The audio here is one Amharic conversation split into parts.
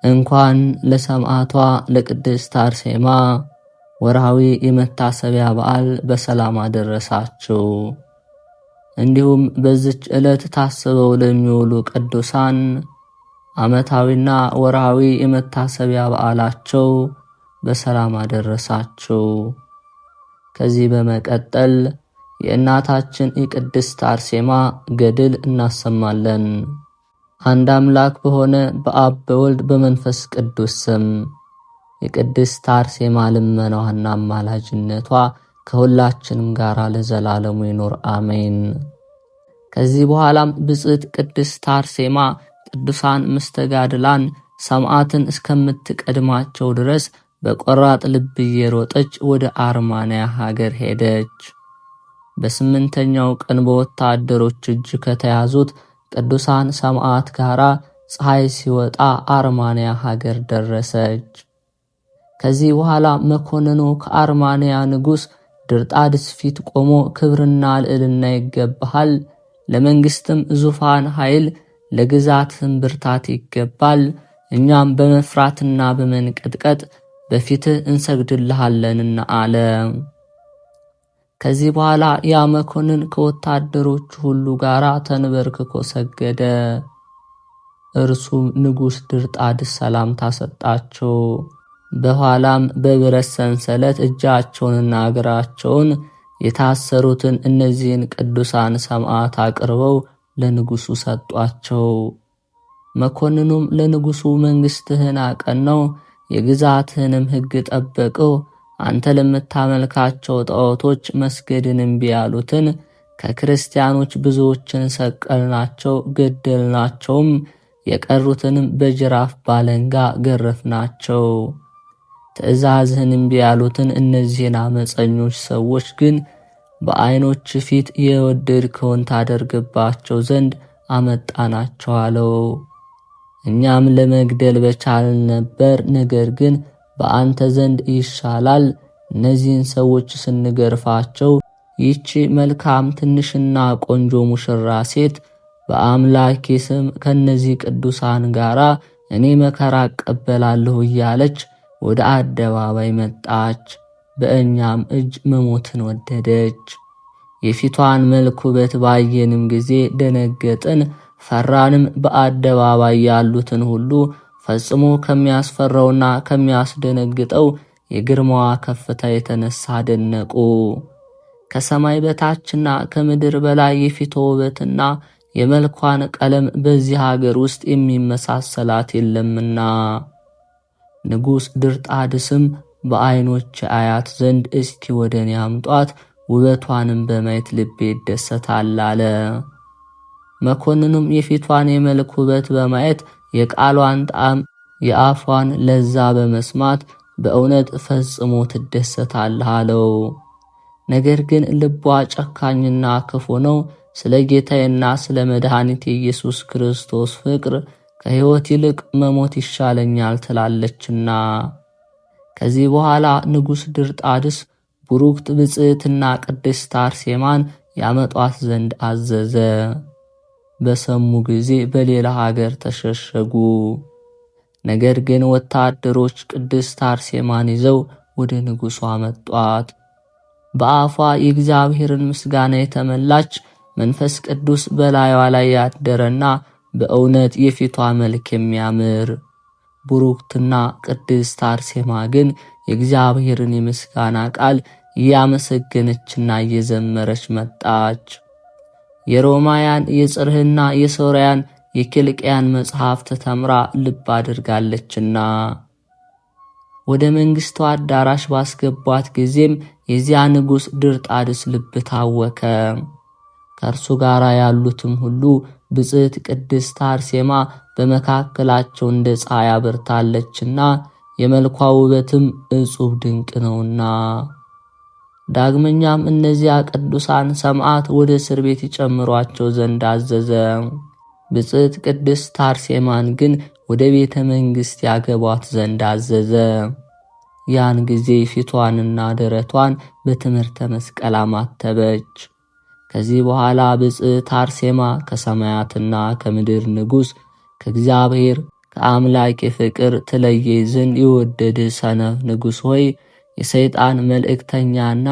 እንኳን ለሰማዕቷ ለቅድስት አርሴማ ወርሃዊ የመታሰቢያ በዓል በሰላም አደረሳችሁ። እንዲሁም በዚች ዕለት ታስበው ለሚውሉ ቅዱሳን ዓመታዊና ወርሃዊ የመታሰቢያ በዓላቸው በሰላም አደረሳችሁ። ከዚህ በመቀጠል የእናታችን የቅድስት አርሴማ ገድል እናሰማለን። አንድ አምላክ በሆነ በአብ በወልድ በመንፈስ ቅዱስ ስም የቅድስት አርሴማ ልመናዋና አማላጅነቷ ከሁላችንም ጋር ለዘላለሙ ይኖር አሜን። ከዚህ በኋላም ብጽዕት ቅድስት አርሴማ ቅዱሳን መስተጋድላን ሰማዕትን እስከምትቀድማቸው ድረስ በቆራጥ ልብ እየሮጠች ወደ አርማንያ ሀገር ሄደች። በስምንተኛው ቀን በወታደሮች እጅ ከተያዙት ቅዱሳን ሰማዕት ጋር ፀሐይ ሲወጣ አርማንያ ሀገር ደረሰች። ከዚህ በኋላ መኮንኑ ከአርማንያ ንጉሥ ድርጣድስ ፊት ቆሞ ክብርና ልዕልና ይገባሃል፣ ለመንግሥትም ዙፋን ኃይል፣ ለግዛትም ብርታት ይገባል፣ እኛም በመፍራትና በመንቀጥቀጥ በፊትህ እንሰግድልሃለንና አለ። ከዚህ በኋላ ያ መኮንን ከወታደሮቹ ሁሉ ጋር ተንበርክኮ ሰገደ። እርሱም ንጉሥ ድርጣድስ ሰላምታ ሰጣቸው። በኋላም በብረት ሰንሰለት እጃቸውንና እግራቸውን የታሰሩትን እነዚህን ቅዱሳን ሰማዕት አቅርበው ለንጉሡ ሰጧቸው። መኮንኑም ለንጉሡ መንግሥትህን አቀናው፣ የግዛትህንም ሕግ ጠበቀው፣ አንተ ለምታመልካቸው ጣዖቶች መስገድን እምቢ ያሉትን ከክርስቲያኖች ብዙዎችን ሰቀልናቸው፣ ገደልናቸውም፣ የቀሩትንም በጅራፍ ባለንጋ ገረፍናቸው። ትእዛዝህን እምቢ ያሉትን እነዚህን አመፀኞች ሰዎች ግን በዓይኖች ፊት የወደድከውን ታደርግባቸው ዘንድ አመጣናቸው አለው። እኛም ለመግደል በቻልን ነበር፣ ነገር ግን በአንተ ዘንድ ይሻላል። እነዚህን ሰዎች ስንገርፋቸው ይህች መልካም ትንሽና ቆንጆ ሙሽራ ሴት በአምላኬ ስም ከነዚህ ቅዱሳን ጋር እኔ መከራ እቀበላለሁ እያለች ወደ አደባባይ መጣች። በእኛም እጅ መሞትን ወደደች። የፊቷን መልክ ውበት ባየንም ጊዜ ደነገጥን፣ ፈራንም። በአደባባይ ያሉትን ሁሉ ፈጽሞ ከሚያስፈራውና ከሚያስደነግጠው የግርማዋ ከፍታ የተነሳ ደነቁ። ከሰማይ በታችና ከምድር በላይ የፊቷ ውበትና የመልኳን ቀለም በዚህ ሀገር ውስጥ የሚመሳሰላት የለምና። ንጉሥ ድርጣድስም በዓይኖች አያት ዘንድ እስኪ ወደ እኔ አምጧት፣ ውበቷንም በማየት ልቤ ይደሰታል አለ። መኮንኑም የፊቷን የመልክ ውበት በማየት የቃሏን ጣዕም የአፏን ለዛ በመስማት በእውነት ፈጽሞ ትደሰታለህ አለው። ነገር ግን ልቧ ጨካኝና ክፉ ነው፣ ስለ ጌታዬና ስለ መድኃኒቴ ኢየሱስ ክርስቶስ ፍቅር ከሕይወት ይልቅ መሞት ይሻለኛል ትላለችና። ከዚህ በኋላ ንጉሥ ድርጣድስ ቡሩክት ብጽዕትና ቅድስት አርሴማን ያመጧት ዘንድ አዘዘ። በሰሙ ጊዜ በሌላ ሀገር ተሸሸጉ። ነገር ግን ወታደሮች ቅድስት አርሴማን ይዘው ወደ ንጉሡ አመጧት። በአፏ የእግዚአብሔርን ምስጋና የተመላች መንፈስ ቅዱስ በላይዋ ላይ ያደረና በእውነት የፊቷ መልክ የሚያምር ቡሩክትና ቅድስት አርሴማ ግን የእግዚአብሔርን የምስጋና ቃል እያመሰገነችና እየዘመረች መጣች። የሮማውያን የጽርህና የሶርያን የኪልቅያን መጽሐፍት ተምራ ልብ አድርጋለችና። ወደ መንግሥቱ አዳራሽ ባስገቧት ጊዜም የዚያ ንጉሥ ድርጣድስ ልብ ታወከ። ከእርሱ ጋር ያሉትም ሁሉ ብጽዕት ቅድስት አርሴማ በመካከላቸው እንደ ፀሐይ አብርታለችና የመልኳ ውበትም እጹብ ድንቅ ነውና። ዳግመኛም እነዚያ ቅዱሳን ሰማዕት ወደ እስር ቤት ይጨምሯቸው ዘንድ አዘዘ። ብጽዕት ቅድስት አርሴማን ግን ወደ ቤተ መንግሥት ያገቧት ዘንድ አዘዘ። ያን ጊዜ ፊቷንና ደረቷን በትምህርተ መስቀል አማተበች። ከዚህ በኋላ ብጽዕት አርሴማ ከሰማያትና ከምድር ንጉሥ ከእግዚአብሔር ከአምላክ ፍቅር ትለየኝ ዘንድ የወደድህ ሰነፍ ንጉሥ ሆይ የሰይጣን መልእክተኛና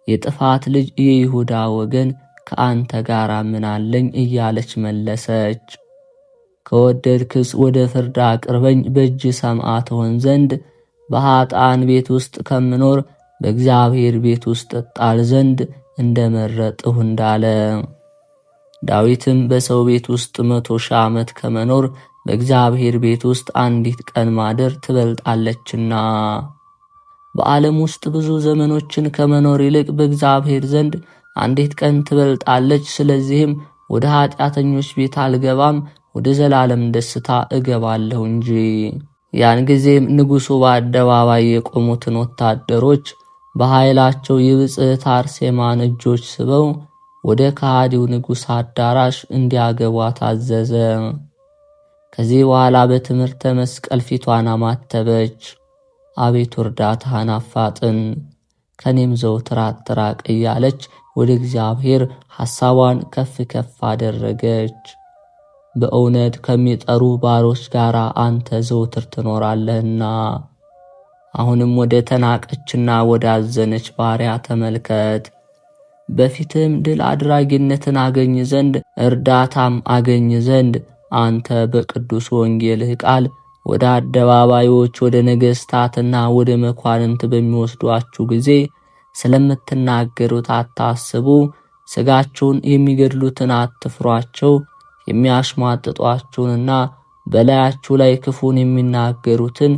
የጥፋት ልጅ የይሁዳ ወገን ከአንተ ጋር ምን አለኝ እያለች መለሰች። ከወደድክስ ወደ ፍርድ አቅርበኝ፣ በእጅ ሰማዕት ሆን ዘንድ በኃጥአን ቤት ውስጥ ከምኖር በእግዚአብሔር ቤት ውስጥ እጣል ዘንድ እንደመረጥሁ እንዳለ። ዳዊትም በሰው ቤት ውስጥ 100 ሺህ ዓመት ከመኖር በእግዚአብሔር ቤት ውስጥ አንዲት ቀን ማደር ትበልጣለችና፣ በዓለም ውስጥ ብዙ ዘመኖችን ከመኖር ይልቅ በእግዚአብሔር ዘንድ አንዲት ቀን ትበልጣለች። ስለዚህም ወደ ኃጢአተኞች ቤት አልገባም፣ ወደ ዘላለም ደስታ እገባለሁ እንጂ። ያን ጊዜም ንጉሡ በአደባባይ የቆሙትን ወታደሮች በኃይላቸው የብጽዕት አርሴማን እጆች ስበው ወደ ከሃዲው ንጉሥ አዳራሽ እንዲያገቧት አዘዘ። ከዚህ በኋላ በትምህርተ መስቀል ፊቷን አማተበች። አቤቱ እርዳታህን አፋጥን፣ ከኔም ዘወትር አትራቅ እያለች ወደ እግዚአብሔር ሐሳቧን ከፍ ከፍ አደረገች። በእውነት ከሚጠሩ ባሮች ጋር አንተ ዘወትር ትኖራለህና። አሁንም ወደ ተናቀችና ወደ አዘነች ባሪያ ተመልከት። በፊትም ድል አድራጊነትን አገኝ ዘንድ እርዳታም አገኝ ዘንድ አንተ በቅዱስ ወንጌልህ ቃል ወደ አደባባዮች ወደ ነገሥታትና ወደ መኳንንት በሚወስዷችሁ ጊዜ ስለምትናገሩት አታስቡ። ሥጋችሁን የሚገድሉትን አትፍሯቸው። የሚያሽሟጥጧችሁንና በላያችሁ ላይ ክፉን የሚናገሩትን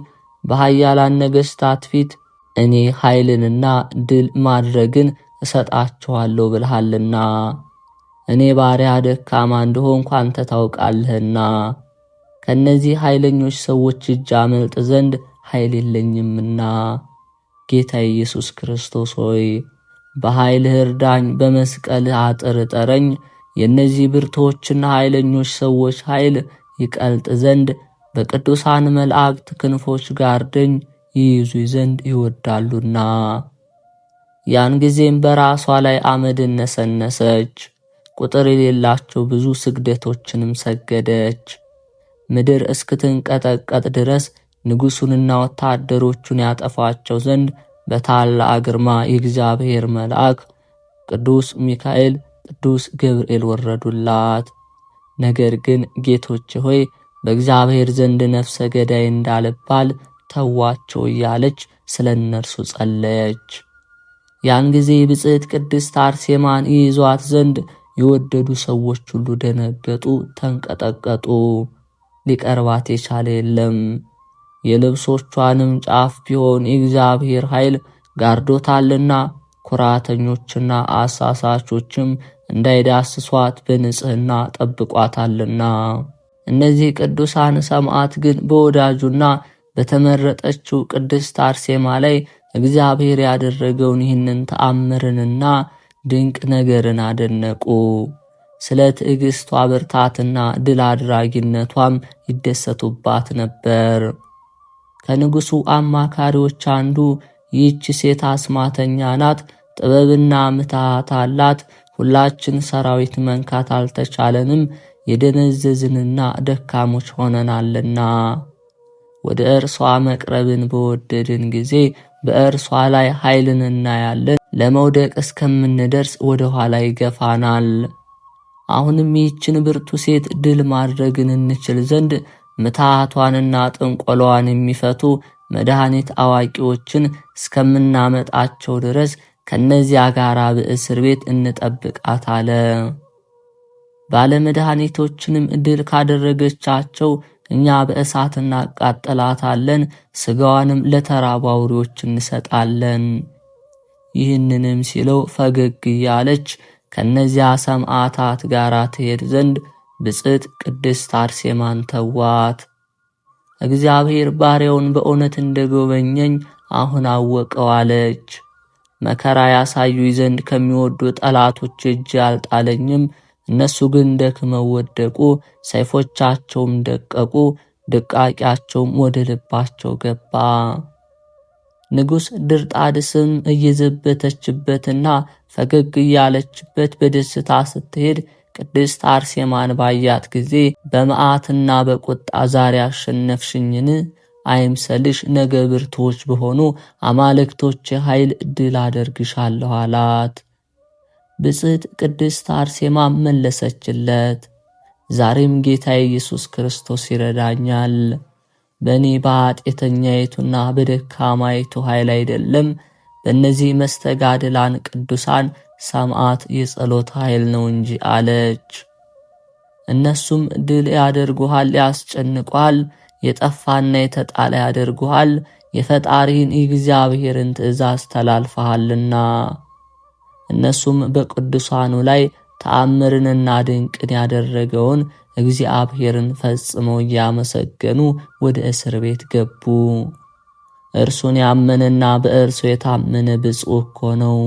በኃያላን ነገሥታት ፊት እኔ ኃይልንና ድል ማድረግን እሰጣችኋለሁ ብልሃልና። እኔ ባሪያ ደካማ እንደሆንኩ አንተ ታውቃለህና ከእነዚህ ኃይለኞች ሰዎች እጅ አመልጥ ዘንድ ኃይል የለኝምና። ጌታ ኢየሱስ ክርስቶስ ሆይ በኃይልህ እርዳኝ፣ በመስቀልህ አጥር እጠረኝ። የእነዚህ ብርቶችና ኃይለኞች ሰዎች ኃይል ይቀልጥ ዘንድ በቅዱሳን መላእክት ክንፎች ጋርደኝ፣ ይይዙኝ ዘንድ ይወዳሉና። ያን ጊዜም በራሷ ላይ አመድን ነሰነሰች፣ ቁጥር የሌላቸው ብዙ ስግደቶችንም ሰገደች። ምድር እስክትንቀጠቀጥ ድረስ ንጉሡንና ወታደሮቹን ያጠፋቸው ዘንድ በታላቅ ግርማ የእግዚአብሔር መልአክ ቅዱስ ሚካኤል፣ ቅዱስ ገብርኤል ወረዱላት። ነገር ግን ጌቶቼ ሆይ በእግዚአብሔር ዘንድ ነፍሰ ገዳይ እንዳልባል ተዋቸው እያለች ስለ እነርሱ ጸለየች። ያን ጊዜ ብጽዕት ቅድስት አርሴማን ይይዟት ዘንድ የወደዱ ሰዎች ሁሉ ደነገጡ፣ ተንቀጠቀጡ። ሊቀርባት የቻለ የለም። የልብሶቿንም ጫፍ ቢሆን የእግዚአብሔር ኃይል ጋርዶታልና ኩራተኞችና አሳሳቾችም እንዳይዳስሷት በንጽሕና ጠብቋታልና። እነዚህ ቅዱሳን ሰማዕት ግን በወዳጁና በተመረጠችው ቅድስት አርሴማ ላይ እግዚአብሔር ያደረገውን ይህንን ተአምርንና ድንቅ ነገርን አደነቁ። ስለ ትዕግሥቷ ብርታትና ድል አድራጊነቷም ይደሰቱባት ነበር። ከንጉሡ አማካሪዎች አንዱ ይህች ሴት አስማተኛ ናት፣ ጥበብና ምትሃት አላት፣ ሁላችን ሰራዊት መንካት አልተቻለንም፣ የደነዘዝንና ደካሞች ሆነናልና ወደ እርሷ መቅረብን በወደድን ጊዜ በእርሷ ላይ ኃይልን እናያለን፣ ለመውደቅ እስከምንደርስ ወደ ኋላ ይገፋናል። አሁንም ይህችን ብርቱ ሴት ድል ማድረግን እንችል ዘንድ ምትሃቷንና ጥንቆሏን የሚፈቱ መድኃኒት አዋቂዎችን እስከምናመጣቸው ድረስ ከነዚያ ጋር በእስር ቤት እንጠብቃት አለ። ባለመድኃኒቶችንም ድል ካደረገቻቸው እኛ በእሳት እናቃጥላታለን፣ ሥጋዋንም ለተራቡ አውሬዎች እንሰጣለን። ይህንንም ሲለው ፈገግ እያለች ከነዚያ ሰማዕታት ጋር ትሄድ ዘንድ ብጽዕት ቅድስት አርሴማን ተዋት። እግዚአብሔር ባሪያውን በእውነት እንደጎበኘኝ አሁን አወቀው አለች። መከራ ያሳዩኝ ዘንድ ከሚወዱ ጠላቶች እጅ አልጣለኝም። እነሱ ግን ደክመው ወደቁ፣ ሰይፎቻቸውም ደቀቁ፣ ድቃቂያቸውም ወደ ልባቸው ገባ። ንጉሥ ድርጣድስም እየዘበተችበትና ፈገግ እያለችበት በደስታ ስትሄድ ቅድስት አርሴማን ባያት ጊዜ በመዓትና በቁጣ ዛሬ አሸነፍሽኝን? አይምሰልሽ፣ ነገ ብርቱዎች በሆኑ አማልክቶች ኃይል ድል አደርግሻለሁ አላት። ብጽዕት ቅድስት አርሴማ መለሰችለት፣ ዛሬም ጌታ ኢየሱስ ክርስቶስ ይረዳኛል። በእኔ በኃጢአተኛይቱና በደካማይቱ ኃይል አይደለም፣ በእነዚህ መስተጋድላን ቅዱሳን ሰማዕት የጸሎት ኃይል ነው እንጂ አለች። እነሱም ድል ያደርጉሃል፣ ያስጨንቋል፣ የጠፋና የተጣለ ያደርጉሃል፣ የፈጣሪን የእግዚአብሔርን ትእዛዝ ተላልፈሃልና። እነሱም በቅዱሳኑ ላይ ተአምርንና ድንቅን ያደረገውን እግዚአብሔርን ፈጽመው እያመሰገኑ ወደ እስር ቤት ገቡ። እርሱን ያመነና በእርሱ የታመነ ብፁዕ እኮ ነው።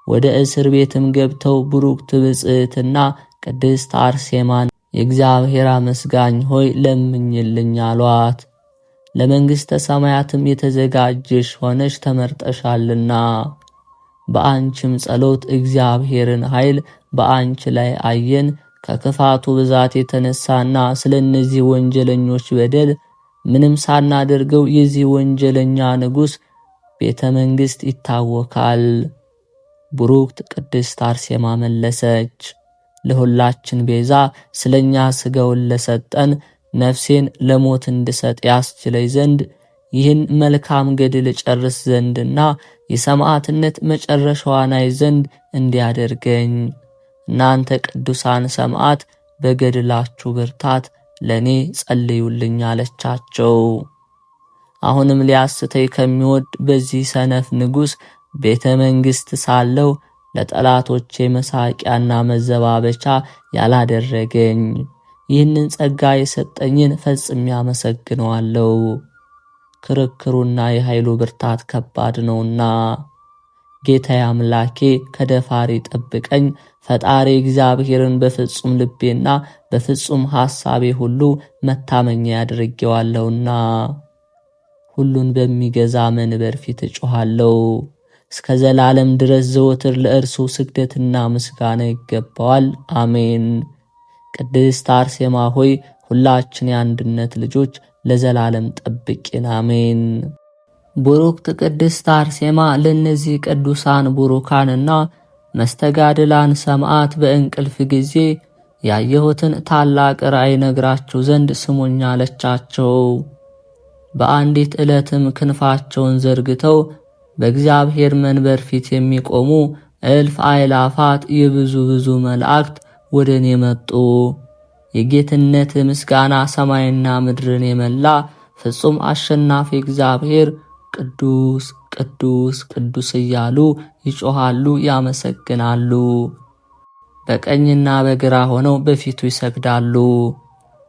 ወደ እስር ቤትም ገብተው ቡሩክት ብጽዕትና ቅድስት አርሴማን የእግዚአብሔር አመስጋኝ ሆይ ለምኝልኝ አሏት። ለመንግሥተ ሰማያትም የተዘጋጀሽ ሆነሽ ተመርጠሻልና በአንቺም ጸሎት እግዚአብሔርን ኃይል በአንቺ ላይ አየን። ከክፋቱ ብዛት የተነሳና ስለ እነዚህ ወንጀለኞች በደል ምንም ሳናደርገው የዚህ ወንጀለኛ ንጉሥ ቤተ መንግሥት ይታወካል። ቡሩክት ቅድስት አርሴማ መለሰች፣ ለሁላችን ቤዛ ስለኛ ሥጋውን ለሰጠን ነፍሴን ለሞት እንድሰጥ ያስችለኝ ዘንድ ይህን መልካም ገድል ጨርስ ዘንድና የሰማዕትነት መጨረሻዋን አይ ዘንድ እንዲያደርገኝ እናንተ ቅዱሳን ሰማዕት በገድላችሁ ብርታት ለእኔ ጸልዩልኝ አለቻቸው። አሁንም ሊያስተይ ከሚወድ በዚህ ሰነፍ ንጉሥ ቤተ መንግሥት ሳለው ለጠላቶቼ መሳቂያና መዘባበቻ ያላደረገኝ ይህንን ጸጋ የሰጠኝን ፈጽሜ አመሰግነዋለሁ። ክርክሩና የኃይሉ ብርታት ከባድ ነውና ጌታዬ አምላኬ ከደፋሪ ጠብቀኝ። ፈጣሪ እግዚአብሔርን በፍጹም ልቤና በፍጹም ሐሳቤ ሁሉ መታመኛ ያድርጌዋለሁና ሁሉን በሚገዛ መንበር ፊት እጮኻለሁ። እስከ ዘላለም ድረስ ዘወትር ለእርሱ ስግደትና ምስጋና ይገባዋል። አሜን። ቅድስት አርሴማ ሆይ ሁላችን የአንድነት ልጆች ለዘላለም ጠብቂን። አሜን። ቡሩክት ቅድስት አርሴማ ለእነዚህ ቅዱሳን ቡሩካንና መስተጋድላን ሰማዕት በእንቅልፍ ጊዜ ያየሁትን ታላቅ ራእይ ነግራችሁ ዘንድ ስሙኝ አለቻቸው። በአንዲት ዕለትም ክንፋቸውን ዘርግተው በእግዚአብሔር መንበር ፊት የሚቆሙ እልፍ አእላፋት የብዙ ብዙ መላእክት ወደ እኔ መጡ። የጌትነት ምስጋና ሰማይና ምድርን የመላ ፍጹም አሸናፊ እግዚአብሔር ቅዱስ ቅዱስ ቅዱስ እያሉ ይጮኻሉ፣ ያመሰግናሉ። በቀኝና በግራ ሆነው በፊቱ ይሰግዳሉ።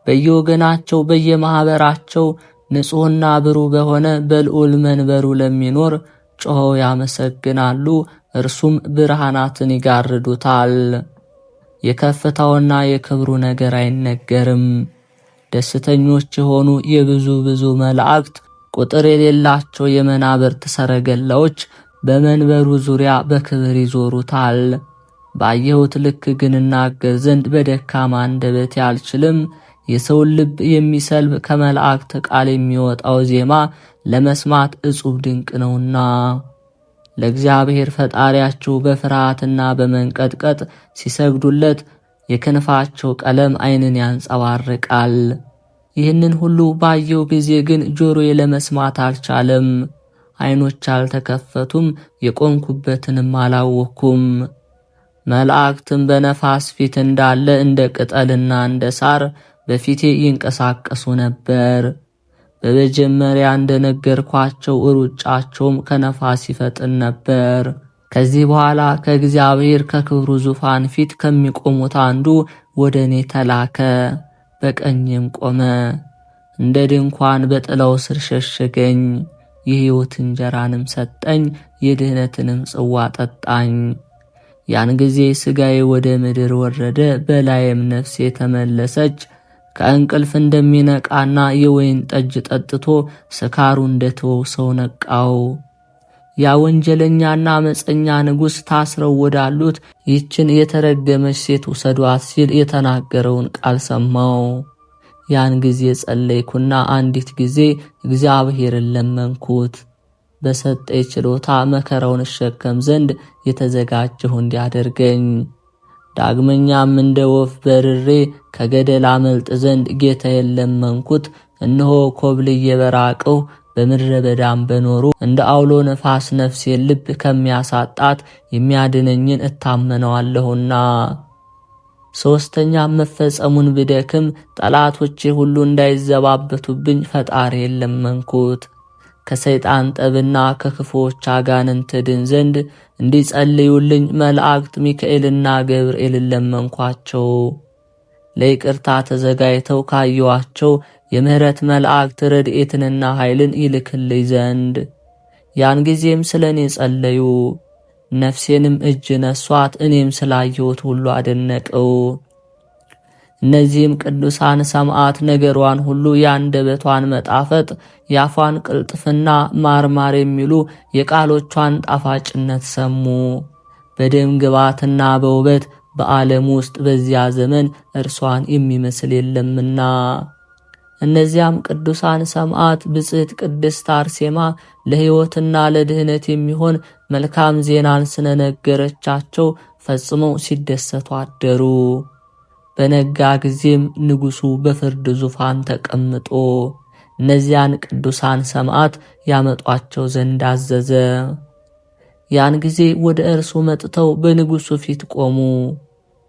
በየወገናቸው በየማኅበራቸው ንጹሕና ብሩህ በሆነ በልዑል መንበሩ ለሚኖር ጮኸው ያመሰግናሉ። እርሱም ብርሃናትን ይጋርዱታል። የከፍታውና የክብሩ ነገር አይነገርም። ደስተኞች የሆኑ የብዙ ብዙ መላእክት ቁጥር የሌላቸው የመናብርት ሰረገላዎች በመንበሩ ዙሪያ በክብር ይዞሩታል። ባየሁት ልክ ግን እናገር ዘንድ በደካማ አንደበቴ አልችልም። የሰውን ልብ የሚሰልብ ከመላእክት ቃል የሚወጣው ዜማ ለመስማት እጹብ ድንቅ ነውና ለእግዚአብሔር ፈጣሪያችሁ በፍርሃትና በመንቀጥቀጥ ሲሰግዱለት የክንፋቸው ቀለም ዓይንን ያንጸባርቃል። ይህንን ሁሉ ባየው ጊዜ ግን ጆሮዬ ለመስማት አልቻለም። ዓይኖች አልተከፈቱም፣ የቆምኩበትንም አላወቅኩም። መላእክትም በነፋስ ፊት እንዳለ እንደ ቅጠልና እንደ ሳር በፊቴ ይንቀሳቀሱ ነበር። በመጀመሪያ እንደነገርኳቸው ሩጫቸውም ከነፋስ ይፈጥን ነበር። ከዚህ በኋላ ከእግዚአብሔር ከክብሩ ዙፋን ፊት ከሚቆሙት አንዱ ወደ እኔ ተላከ። በቀኝም ቆመ። እንደ ድንኳን በጥላው ስር ሸሸገኝ። የሕይወት እንጀራንም ሰጠኝ፣ የድኅነትንም ጽዋ ጠጣኝ። ያን ጊዜ ሥጋዬ ወደ ምድር ወረደ፣ በላዬም ነፍሴ ተመለሰች። ከእንቅልፍ እንደሚነቃና የወይን ጠጅ ጠጥቶ ስካሩ እንደተወው ሰው ነቃው። ያ ወንጀለኛና አመፀኛ ንጉሥ ታስረው ወዳሉት ይችን የተረገመች ሴት ውሰዷት ሲል የተናገረውን ቃል ሰማው። ያን ጊዜ ጸለይኩና አንዲት ጊዜ እግዚአብሔርን ለመንኩት፣ በሰጠኝ ችሎታ መከራውን እሸከም ዘንድ የተዘጋጀሁ እንዲያደርገኝ። ዳግመኛም እንደ ወፍ በርሬ ከገደል አመልጥ ዘንድ ጌታዬን ለመንኩት። እነሆ ኮብልዬ በራቅሁ በምድረ በዳም በኖሩ እንደ አውሎ ነፋስ ነፍሴን ልብ ከሚያሳጣት የሚያድነኝን እታመነዋለሁና። ሶስተኛም መፈጸሙን ብደክም ጠላቶቼ ሁሉ እንዳይዘባበቱብኝ ፈጣሪዬን ለመንኩት። ከሰይጣን ጠብና ከክፉዎች አጋንንት ድን ዘንድ እንዲጸልዩልኝ መላእክት ሚካኤልና ገብርኤልን ለመንኳቸው። ለይቅርታ ተዘጋጅተው ካየዋቸው የምህረት መላእክት ረድኤትንና ኃይልን ይልክልኝ ዘንድ። ያን ጊዜም ስለኔ ጸለዩ፣ ነፍሴንም እጅ ነሷት። እኔም ስላየሁት ሁሉ አደነቀው። እነዚህም ቅዱሳን ሰማዕት ነገሯን ሁሉ ያንደበቷን መጣፈጥ፣ ያፏን ቅልጥፍና ማርማር የሚሉ የቃሎቿን ጣፋጭነት ሰሙ። በደም ግባትና በውበት በዓለም ውስጥ በዚያ ዘመን እርሷን የሚመስል የለምና። እነዚያም ቅዱሳን ሰማዕት ብጽሕት ቅድስት አርሴማ ለሕይወትና ለድህነት የሚሆን መልካም ዜናን ስለነገረቻቸው ፈጽመው ሲደሰቱ አደሩ። በነጋ ጊዜም ንጉሡ በፍርድ ዙፋን ተቀምጦ እነዚያን ቅዱሳን ሰማዕት ያመጧቸው ዘንድ አዘዘ። ያን ጊዜ ወደ እርሱ መጥተው በንጉሡ ፊት ቆሙ።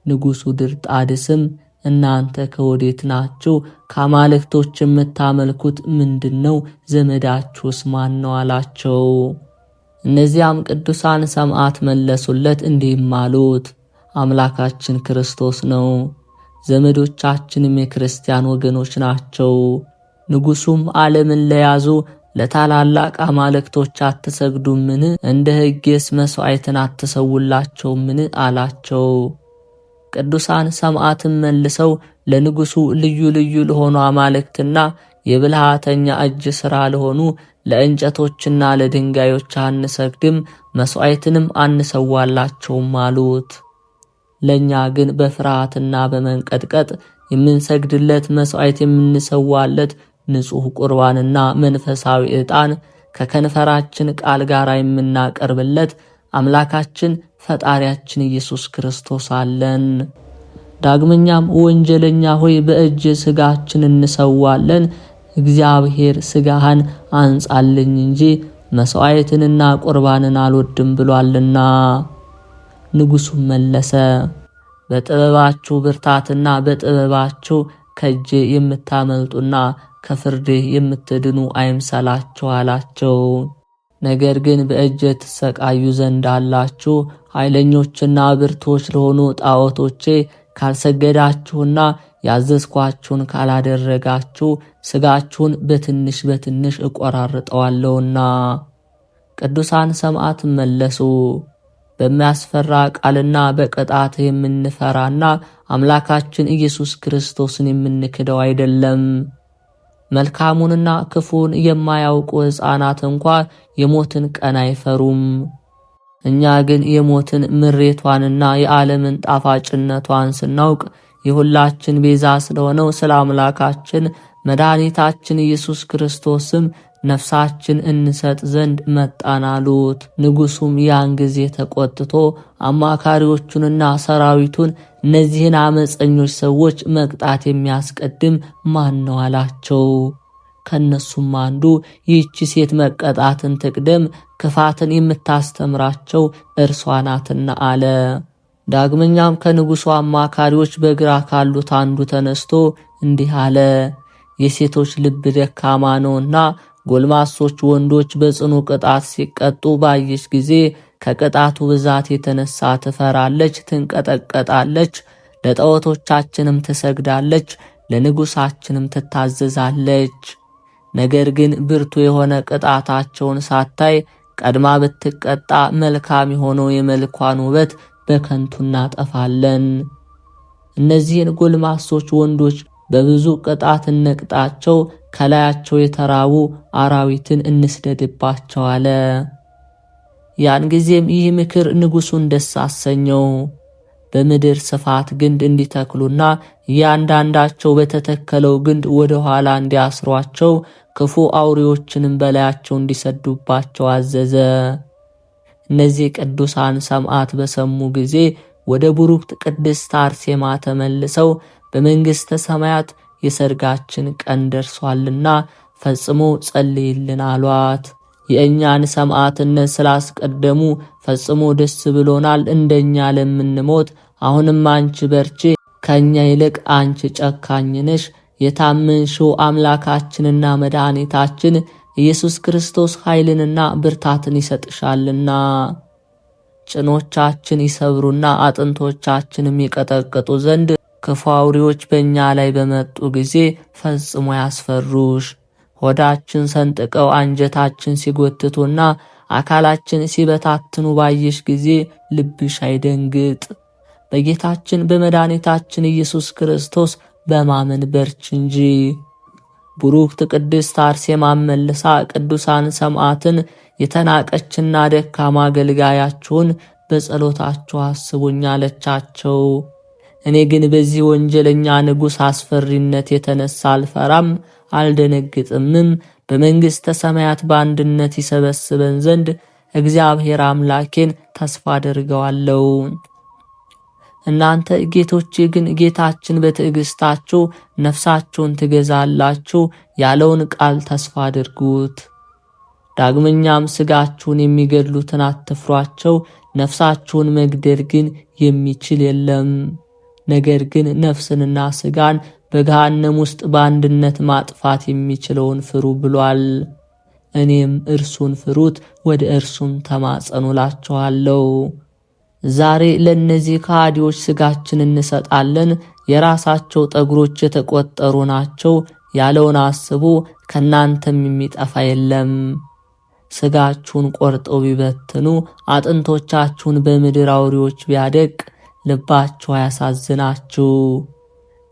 ንጉሡ ድርጣድስም እናንተ ከወዴት ናችሁ? ከአማልክቶች የምታመልኩት ምንድነው? ዘመዳችሁስ ማን ነው? አላቸው። እነዚያም ቅዱሳን ሰማዕት መለሱለት እንዲህም አሉት፣ አምላካችን ክርስቶስ ነው። ዘመዶቻችንም የክርስቲያን ወገኖች ናቸው። ንጉሡም ዓለምን ለያዙ ለታላላቅ አማልክቶች አትሰግዱምን? እንደ ሕጌስ መሥዋዕትን አትሰውላቸውምን? አላቸው። ቅዱሳን ሰማዕትም መልሰው ለንጉሡ ልዩ ልዩ ለሆኑ አማልክትና የብልሃተኛ እጅ ሥራ ለሆኑ ለእንጨቶችና ለድንጋዮች አንሰግድም፣ መሥዋዕትንም አንሰዋላቸውም አሉት። ለእኛ ግን በፍርሃትና በመንቀጥቀጥ የምንሰግድለት መሥዋዕት የምንሰዋለት ንጹሕ ቁርባንና መንፈሳዊ ዕጣን ከከንፈራችን ቃል ጋር የምናቀርብለት አምላካችን ፈጣሪያችን ኢየሱስ ክርስቶስ አለን። ዳግመኛም ወንጀለኛ ሆይ በእጅ ሥጋችን እንሰዋለን፣ እግዚአብሔር ሥጋህን አንጻልኝ እንጂ መሥዋዕትንና ቁርባንን አልወድም ብሏልና። ንጉሡም መለሰ፣ በጥበባችሁ ብርታትና በጥበባችሁ ከእጄ የምታመልጡና ከፍርዴ የምትድኑ አይምሰላችሁ አላቸው። ነገር ግን በእጄ ትሰቃዩ ዘንድ አላችሁ። ኃይለኞችና ብርቶች ለሆኑ ጣዖቶቼ ካልሰገዳችሁና ያዘዝኳችሁን ካላደረጋችሁ ሥጋችሁን በትንሽ በትንሽ እቆራርጠዋለሁና። ቅዱሳን ሰማዕት መለሱ፣ በሚያስፈራ ቃልና በቅጣት የምንፈራና አምላካችን ኢየሱስ ክርስቶስን የምንክደው አይደለም። መልካሙንና ክፉን የማያውቁ ሕፃናት እንኳ የሞትን ቀን አይፈሩም። እኛ ግን የሞትን ምሬቷንና የዓለምን ጣፋጭነቷን ስናውቅ የሁላችን ቤዛ ስለሆነው ስለ አምላካችን መድኃኒታችን ኢየሱስ ክርስቶስም ነፍሳችን እንሰጥ ዘንድ መጣን አሉት። ንጉሡም ያን ጊዜ ተቆጥቶ አማካሪዎቹንና ሰራዊቱን እነዚህን አመፀኞች ሰዎች መቅጣት የሚያስቀድም ማን ነው አላቸው። ከነሱም አንዱ ይህች ሴት መቀጣትን ትቅደም፣ ክፋትን የምታስተምራቸው እርሷ ናትና አለ። ዳግመኛም ከንጉሡ አማካሪዎች በግራ ካሉት አንዱ ተነስቶ እንዲህ አለ፣ የሴቶች ልብ ደካማ ነውና ጎልማሶች ወንዶች በጽኑ ቅጣት ሲቀጡ ባየች ጊዜ ከቅጣቱ ብዛት የተነሳ ትፈራለች፣ ትንቀጠቀጣለች፣ ለጣዖቶቻችንም ትሰግዳለች፣ ለንጉሳችንም ትታዘዛለች። ነገር ግን ብርቱ የሆነ ቅጣታቸውን ሳታይ ቀድማ ብትቀጣ መልካም የሆነው የመልኳን ውበት በከንቱ እናጠፋለን። እነዚህን ጎልማሶች ወንዶች በብዙ ቅጣት እንቅጣቸው፣ ከላያቸው የተራቡ አራዊትን እንስደድባቸው አለ። ያን ጊዜም ይህ ምክር ንጉሡን ደስ አሰኘው። በምድር ስፋት ግንድ እንዲተክሉና እያንዳንዳቸው በተተከለው ግንድ ወደ ኋላ እንዲያስሯቸው ክፉ አውሬዎችንም በላያቸው እንዲሰዱባቸው አዘዘ። እነዚህ ቅዱሳን ሰማዕት በሰሙ ጊዜ ወደ ቡሩክት ቅድስት አርሴማ ተመልሰው በመንግሥተ ሰማያት የሰርጋችን ቀን ደርሷልና ፈጽሞ ጸልይልን አሏት። የእኛን ሰማዕትነት ስላስቀደሙ ፈጽሞ ደስ ብሎናል። እንደኛ ለምንሞት አሁንም አንቺ በርቺ፣ ከኛ ይልቅ አንቺ ጨካኝ ነሽ። የታመንሽው አምላካችንና መድኃኒታችን ኢየሱስ ክርስቶስ ኃይልንና ብርታትን ይሰጥሻልና ጭኖቻችን ይሰብሩና አጥንቶቻችንም ይቀጠቅጡ ዘንድ ክፉ አውሬዎች በእኛ ላይ በመጡ ጊዜ ፈጽሞ ያስፈሩሽ። ሆዳችን ሰንጥቀው አንጀታችን ሲጎትቱና አካላችን ሲበታትኑ ባየሽ ጊዜ ልብሽ አይደንግጥ። በጌታችን በመድኃኒታችን ኢየሱስ ክርስቶስ በማመን በርች እንጂ። ቡሩክት ቅድስት አርሴማ መልሳ ቅዱሳን ሰማዕትን የተናቀችና ደካማ አገልጋያችሁን በጸሎታችሁ አስቡኝ አለቻቸው። እኔ ግን በዚህ ወንጀለኛ ንጉሥ አስፈሪነት የተነሳ አልፈራም አልደነግጥምም። በመንግሥተ ሰማያት በአንድነት ይሰበስበን ዘንድ እግዚአብሔር አምላኬን ተስፋ አደርገዋለሁ። እናንተ ጌቶቼ ግን ጌታችን በትዕግሥታችሁ ነፍሳችሁን ትገዛላችሁ ያለውን ቃል ተስፋ አድርጉት። ዳግመኛም ሥጋችሁን የሚገድሉትን አትፍሯቸው፣ ነፍሳችሁን መግደል ግን የሚችል የለም። ነገር ግን ነፍስንና ሥጋን በገሃነም ውስጥ በአንድነት ማጥፋት የሚችለውን ፍሩ ብሏል። እኔም እርሱን ፍሩት፣ ወደ እርሱም ተማጸኑ እላችኋለሁ። ዛሬ ለእነዚህ ከሃዲዎች ሥጋችን እንሰጣለን፣ የራሳቸው ጠጉሮች የተቆጠሩ ናቸው ያለውን አስቡ፣ ከናንተም የሚጠፋ የለም። ሥጋችሁን ቆርጠው ቢበትኑ አጥንቶቻችሁን በምድር አውሬዎች ቢያደቅ ልባችሁ አያሳዝናችሁ።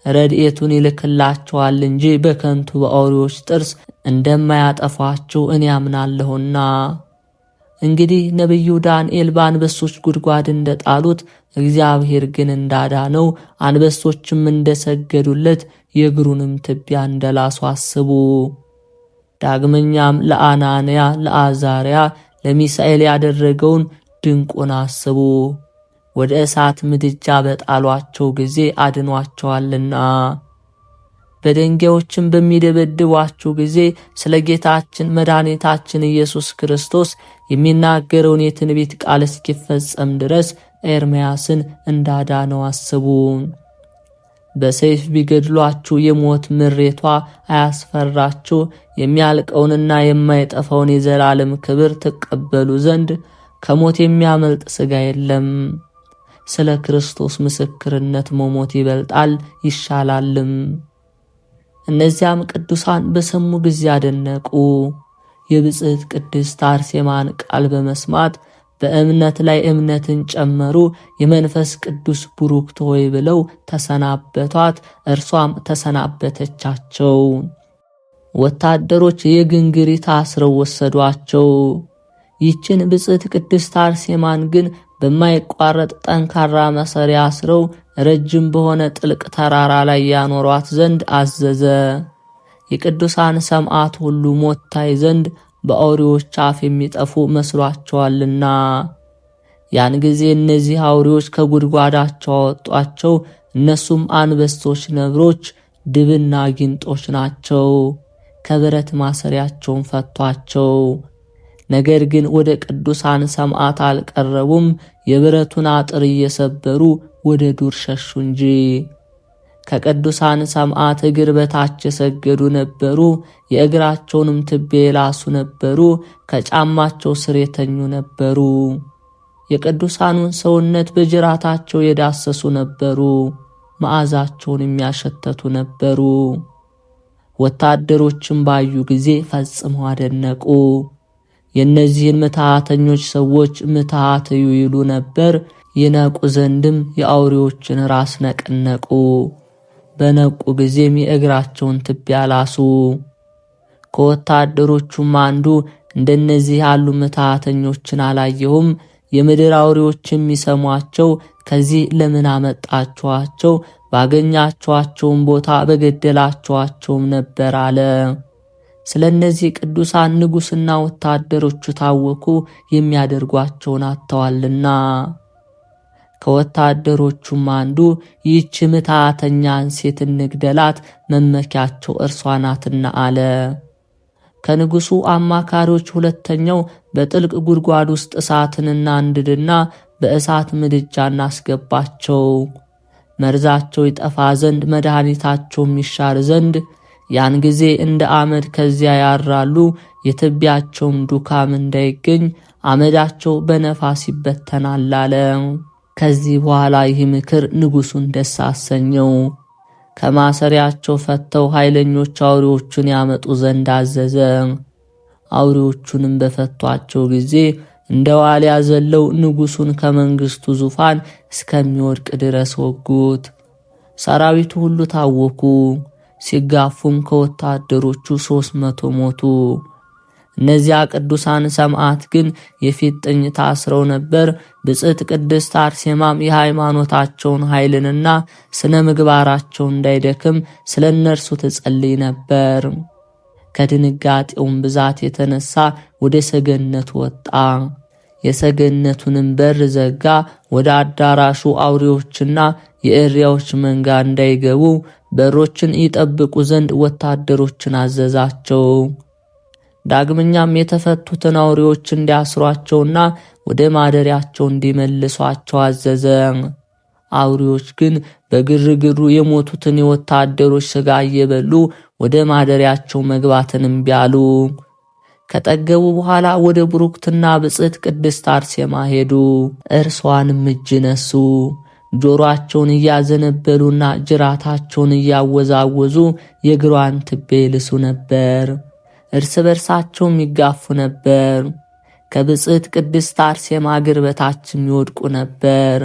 ረድኤቱን ይልክላችኋል እንጂ በከንቱ በአውሬዎች ጥርስ እንደማያጠፏችሁ እኔ አምናለሁና። እንግዲህ ነቢዩ ዳንኤል በአንበሶች ጉድጓድ እንደጣሉት እግዚአብሔር ግን እንዳዳነው አንበሶችም እንደሰገዱለት የእግሩንም ትቢያ እንደላሱ አስቡ። ዳግመኛም ለአናንያ፣ ለአዛርያ፣ ለሚሳኤል ያደረገውን ድንቁን አስቡ። ወደ እሳት ምድጃ በጣሏቸው ጊዜ አድኗቸዋልና። በድንጋዮችም በሚደበድቧችሁ ጊዜ ስለ ጌታችን መድኃኒታችን ኢየሱስ ክርስቶስ የሚናገረውን የትንቢት ቃል እስኪፈጸም ድረስ ኤርምያስን እንዳዳነው አስቡ። በሰይፍ ቢገድሏችሁ የሞት ምሬቷ አያስፈራችሁ፣ የሚያልቀውንና የማይጠፋውን የዘላለም ክብር ትቀበሉ ዘንድ ከሞት የሚያመልጥ ሥጋ የለም። ስለ ክርስቶስ ምስክርነት መሞት ይበልጣል ይሻላልም። እነዚያም ቅዱሳን በሰሙ ጊዜ አደነቁ። የብጽሕት ቅድስት አርሴማን ቃል በመስማት በእምነት ላይ እምነትን ጨመሩ። የመንፈስ ቅዱስ ቡሩክት ሆይ ብለው ተሰናበቷት፣ እርሷም ተሰናበተቻቸው። ወታደሮች የግንግሪት አስረው ወሰዷቸው። ይችን ብጽሕት ቅድስት አርሴማን ግን በማይቋረጥ ጠንካራ መሰሪያ አስረው ረጅም በሆነ ጥልቅ ተራራ ላይ ያኖሯት ዘንድ አዘዘ። የቅዱሳን ሰማዕት ሁሉ ሞት ታይ ዘንድ በአውሬዎች አፍ የሚጠፉ መስሏቸዋልና። ያን ጊዜ እነዚህ አውሬዎች ከጉድጓዳቸው አወጧቸው። እነሱም አንበሶች፣ ነብሮች፣ ድብና ጊንጦች ናቸው። ከብረት ማሰሪያቸውን ፈቷቸው። ነገር ግን ወደ ቅዱሳን ሰማዕት አልቀረቡም። የብረቱን አጥር እየሰበሩ ወደ ዱር ሸሹ እንጂ። ከቅዱሳን ሰማዕት እግር በታች የሰገዱ ነበሩ። የእግራቸውንም ትቢያ የላሱ ነበሩ። ከጫማቸው ስር የተኙ ነበሩ። የቅዱሳኑን ሰውነት በጅራታቸው የዳሰሱ ነበሩ። መዓዛቸውን የሚያሸተቱ ነበሩ። ወታደሮችም ባዩ ጊዜ ፈጽመው አደነቁ። የእነዚህን ምትሃተኞች ሰዎች ምትሃት እዩ ይሉ ነበር። ይነቁ ዘንድም የአውሬዎችን ራስ ነቀነቁ። በነቁ ጊዜም የእግራቸውን ትቢያ ላሱ። ከወታደሮቹም አንዱ እንደነዚህ ያሉ ምትሃተኞችን አላየሁም። የምድር አውሬዎች የሚሰሟቸው ከዚህ ለምን አመጣችኋቸው? ባገኛችኋቸውም ቦታ በገደላችኋቸውም ነበር አለ። ስለ እነዚህ ቅዱሳን ንጉሥና ወታደሮቹ ታወኩ፣ የሚያደርጓቸውን አጥተዋልና። ከወታደሮቹም አንዱ ይህች ምትሃተኛን ሴት እንግደላት፣ መመኪያቸው እርሷ ናትና አለ። ከንጉሡ አማካሪዎች ሁለተኛው በጥልቅ ጉድጓድ ውስጥ እሳትን እናንድድና በእሳት ምድጃ እናስገባቸው፣ መርዛቸው ይጠፋ ዘንድ መድኃኒታቸውም ይሻር ዘንድ ያን ጊዜ እንደ አመድ ከዚያ ያራሉ፣ የትቢያቸውም ዱካም እንዳይገኝ አመዳቸው በነፋስ ይበተናል አለ። ከዚህ በኋላ ይህ ምክር ንጉሡን ደስ አሰኘው። ከማሰሪያቸው ፈተው ኃይለኞች አውሬዎቹን ያመጡ ዘንድ አዘዘ። አውሬዎቹንም በፈቷቸው ጊዜ እንደ ዋልያ ዘለው ንጉሡን ከመንግሥቱ ዙፋን እስከሚወድቅ ድረስ ወጉት። ሰራዊቱ ሁሉ ታወኩ። ሲጋፉም ከወታደሮቹ 300 ሞቱ። እነዚያ ቅዱሳን ሰማዕት ግን የፊጥኝ ታስረው ነበር። ብጽዕት ቅድስት አርሴማም የሃይማኖታቸውን ኃይልንና ስነ ምግባራቸው እንዳይደክም ስለ እነርሱ ትጸልይ ነበር። ከድንጋጤውም ብዛት የተነሳ ወደ ሰገነቱ ወጣ። የሰገነቱንም በር ዘጋ። ወደ አዳራሹ አውሬዎችና የእሪያዎች መንጋ እንዳይገቡ በሮችን ይጠብቁ ዘንድ ወታደሮችን አዘዛቸው። ዳግመኛም የተፈቱትን አውሬዎች እንዲያስሯቸውና ወደ ማደሪያቸው እንዲመልሷቸው አዘዘ። አውሬዎች ግን በግርግሩ የሞቱትን የወታደሮች ሥጋ እየበሉ ወደ ማደሪያቸው መግባትን እምቢ አሉ። ከጠገቡ በኋላ ወደ ብሩክትና ብጽዕት ቅድስት አርሴማ ሄዱ። እርሷንም እጅ ነሱ። ጆሮአቸውን እያዘነበሉና ጅራታቸውን እያወዛወዙ የእግሯን ትቢያ ይልሱ ነበር። እርስ በርሳቸውም ይጋፉ ነበር። ከብጽዕት ቅድስት አርሴማ እግር በታችም ይወድቁ ነበር።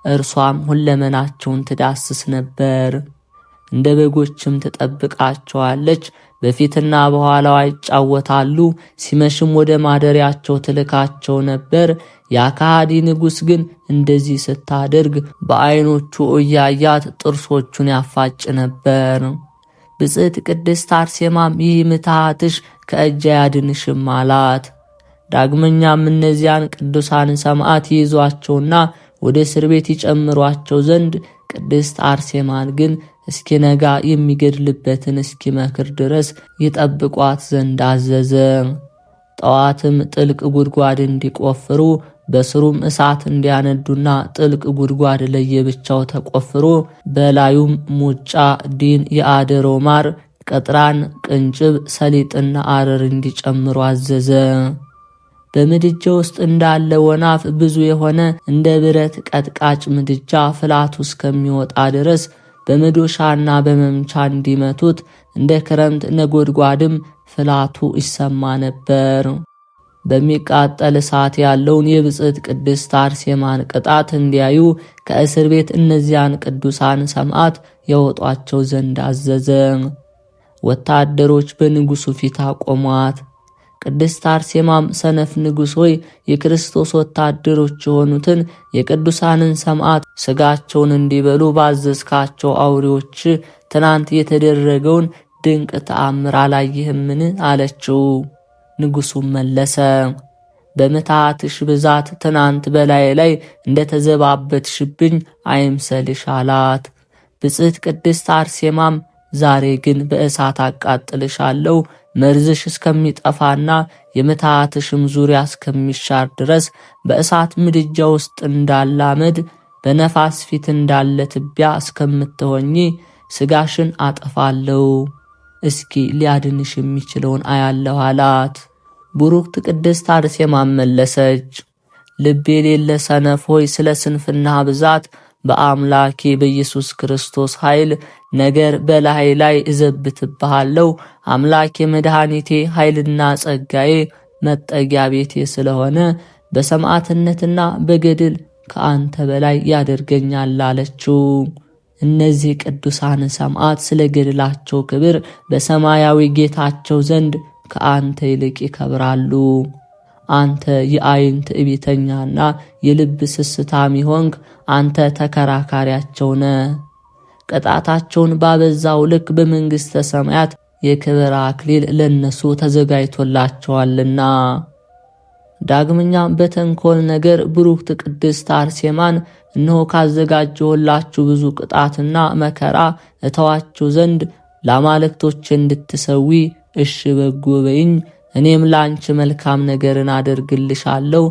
እርሷም ሁለመናቸውን ትዳስስ ነበር። እንደ በጎችም ትጠብቃቸዋለች። በፊትና በኋላዋ ይጫወታሉ። ሲመሽም ወደ ማደሪያቸው ትልካቸው ነበር። ያ ከሃዲ ንጉሥ ግን እንደዚህ ስታደርግ በዓይኖቹ እያያት ጥርሶቹን ያፋጭ ነበር። ብጽዕት ቅድስት አርሴማም ይህ ምትሃትሽ ከእጅ አያድንሽም አላት። ዳግመኛም እነዚያን ቅዱሳን ሰማዕት ይይዟቸውና ወደ እስር ቤት ይጨምሯቸው ዘንድ ቅድስት አርሴማን ግን እስኪነጋ የሚገድልበትን እስኪመክር ድረስ ይጠብቋት ዘንድ አዘዘ። ጠዋትም ጥልቅ ጉድጓድ እንዲቆፍሩ በስሩም እሳት እንዲያነዱና ጥልቅ ጉድጓድ ለየብቻው ተቆፍሮ በላዩም ሙጫ፣ ዲን፣ የአደሮ ማር፣ ቅጥራን፣ ቅንጭብ፣ ሰሊጥና አረር እንዲጨምሩ አዘዘ። በምድጃ ውስጥ እንዳለ ወናፍ ብዙ የሆነ እንደ ብረት ቀጥቃጭ ምድጃ ፍላቱ እስከሚወጣ ድረስ በመዶሻና በመምቻ እንዲመቱት እንደ ክረምት ነጎድጓድም ፍላቱ ይሰማ ነበር። በሚቃጠል እሳት ያለውን የብጽዕት ቅድስት አርሴማን ቅጣት እንዲያዩ ከእስር ቤት እነዚያን ቅዱሳን ሰማዕት ያወጧቸው ዘንድ አዘዘ። ወታደሮች በንጉሡ ፊት አቆሟት። ቅድስት አርሴማም ሰነፍ ንጉሥ ሆይ የክርስቶስ ወታደሮች የሆኑትን የቅዱሳንን ሰማዕት ሥጋቸውን እንዲበሉ ባዘዝካቸው አውሬዎች ትናንት የተደረገውን ድንቅ ተአምር አላየህምን? አለችው። ንጉሡም መለሰ፣ በምትሃትሽ ብዛት ትናንት በላይ ላይ እንደተዘባበትሽብኝ አይምሰልሽ አላት። ብጽዕት ቅድስት አርሴማም ዛሬ ግን በእሳት አቃጥልሻለሁ፣ መርዝሽ እስከሚጠፋና የምትሃትሽም ዙሪያ እስከሚሻር ድረስ በእሳት ምድጃ ውስጥ እንዳላመድ በነፋስ ፊት እንዳለ ትቢያ እስከምትሆኚ ሥጋሽን አጠፋለሁ። እስኪ ሊያድንሽ የሚችለውን አያለሁ አላት። ቡሩክት ቅድስት አርሴማም መለሰች፣ ልብ የሌለ ሰነፍ ሆይ ስለ ስንፍና ብዛት በአምላኬ በኢየሱስ ክርስቶስ ኃይል ነገር በላይ ላይ እዘብትብሃለሁ። አምላኬ መድኃኒቴ ኃይልና ጸጋዬ መጠጊያ ቤቴ ስለሆነ በሰማዕትነትና በገድል ከአንተ በላይ ያደርገኛል አለችው። እነዚህ ቅዱሳን ሰማዕት ስለ ገድላቸው ክብር በሰማያዊ ጌታቸው ዘንድ ከአንተ ይልቅ ይከብራሉ። አንተ የአይን ትዕቢተኛና የልብ ስስታም ይሆንክ፣ አንተ ተከራካሪያቸው ነህ። ቅጣታቸውን ባበዛው ልክ በመንግሥተ ሰማያት የክብር አክሊል ለነሱ ተዘጋጅቶላቸዋልና። ዳግመኛም በተንኮል ነገር ብሩክት ቅድስት አርሴማን እነሆ ካዘጋጀሁላችሁ ብዙ ቅጣትና መከራ እተዋችሁ ዘንድ ለአማልክቶች እንድትሰዊ እሺ በጎ በይኝ፣ እኔም ላንቺ መልካም ነገርን አደርግልሻለሁ፣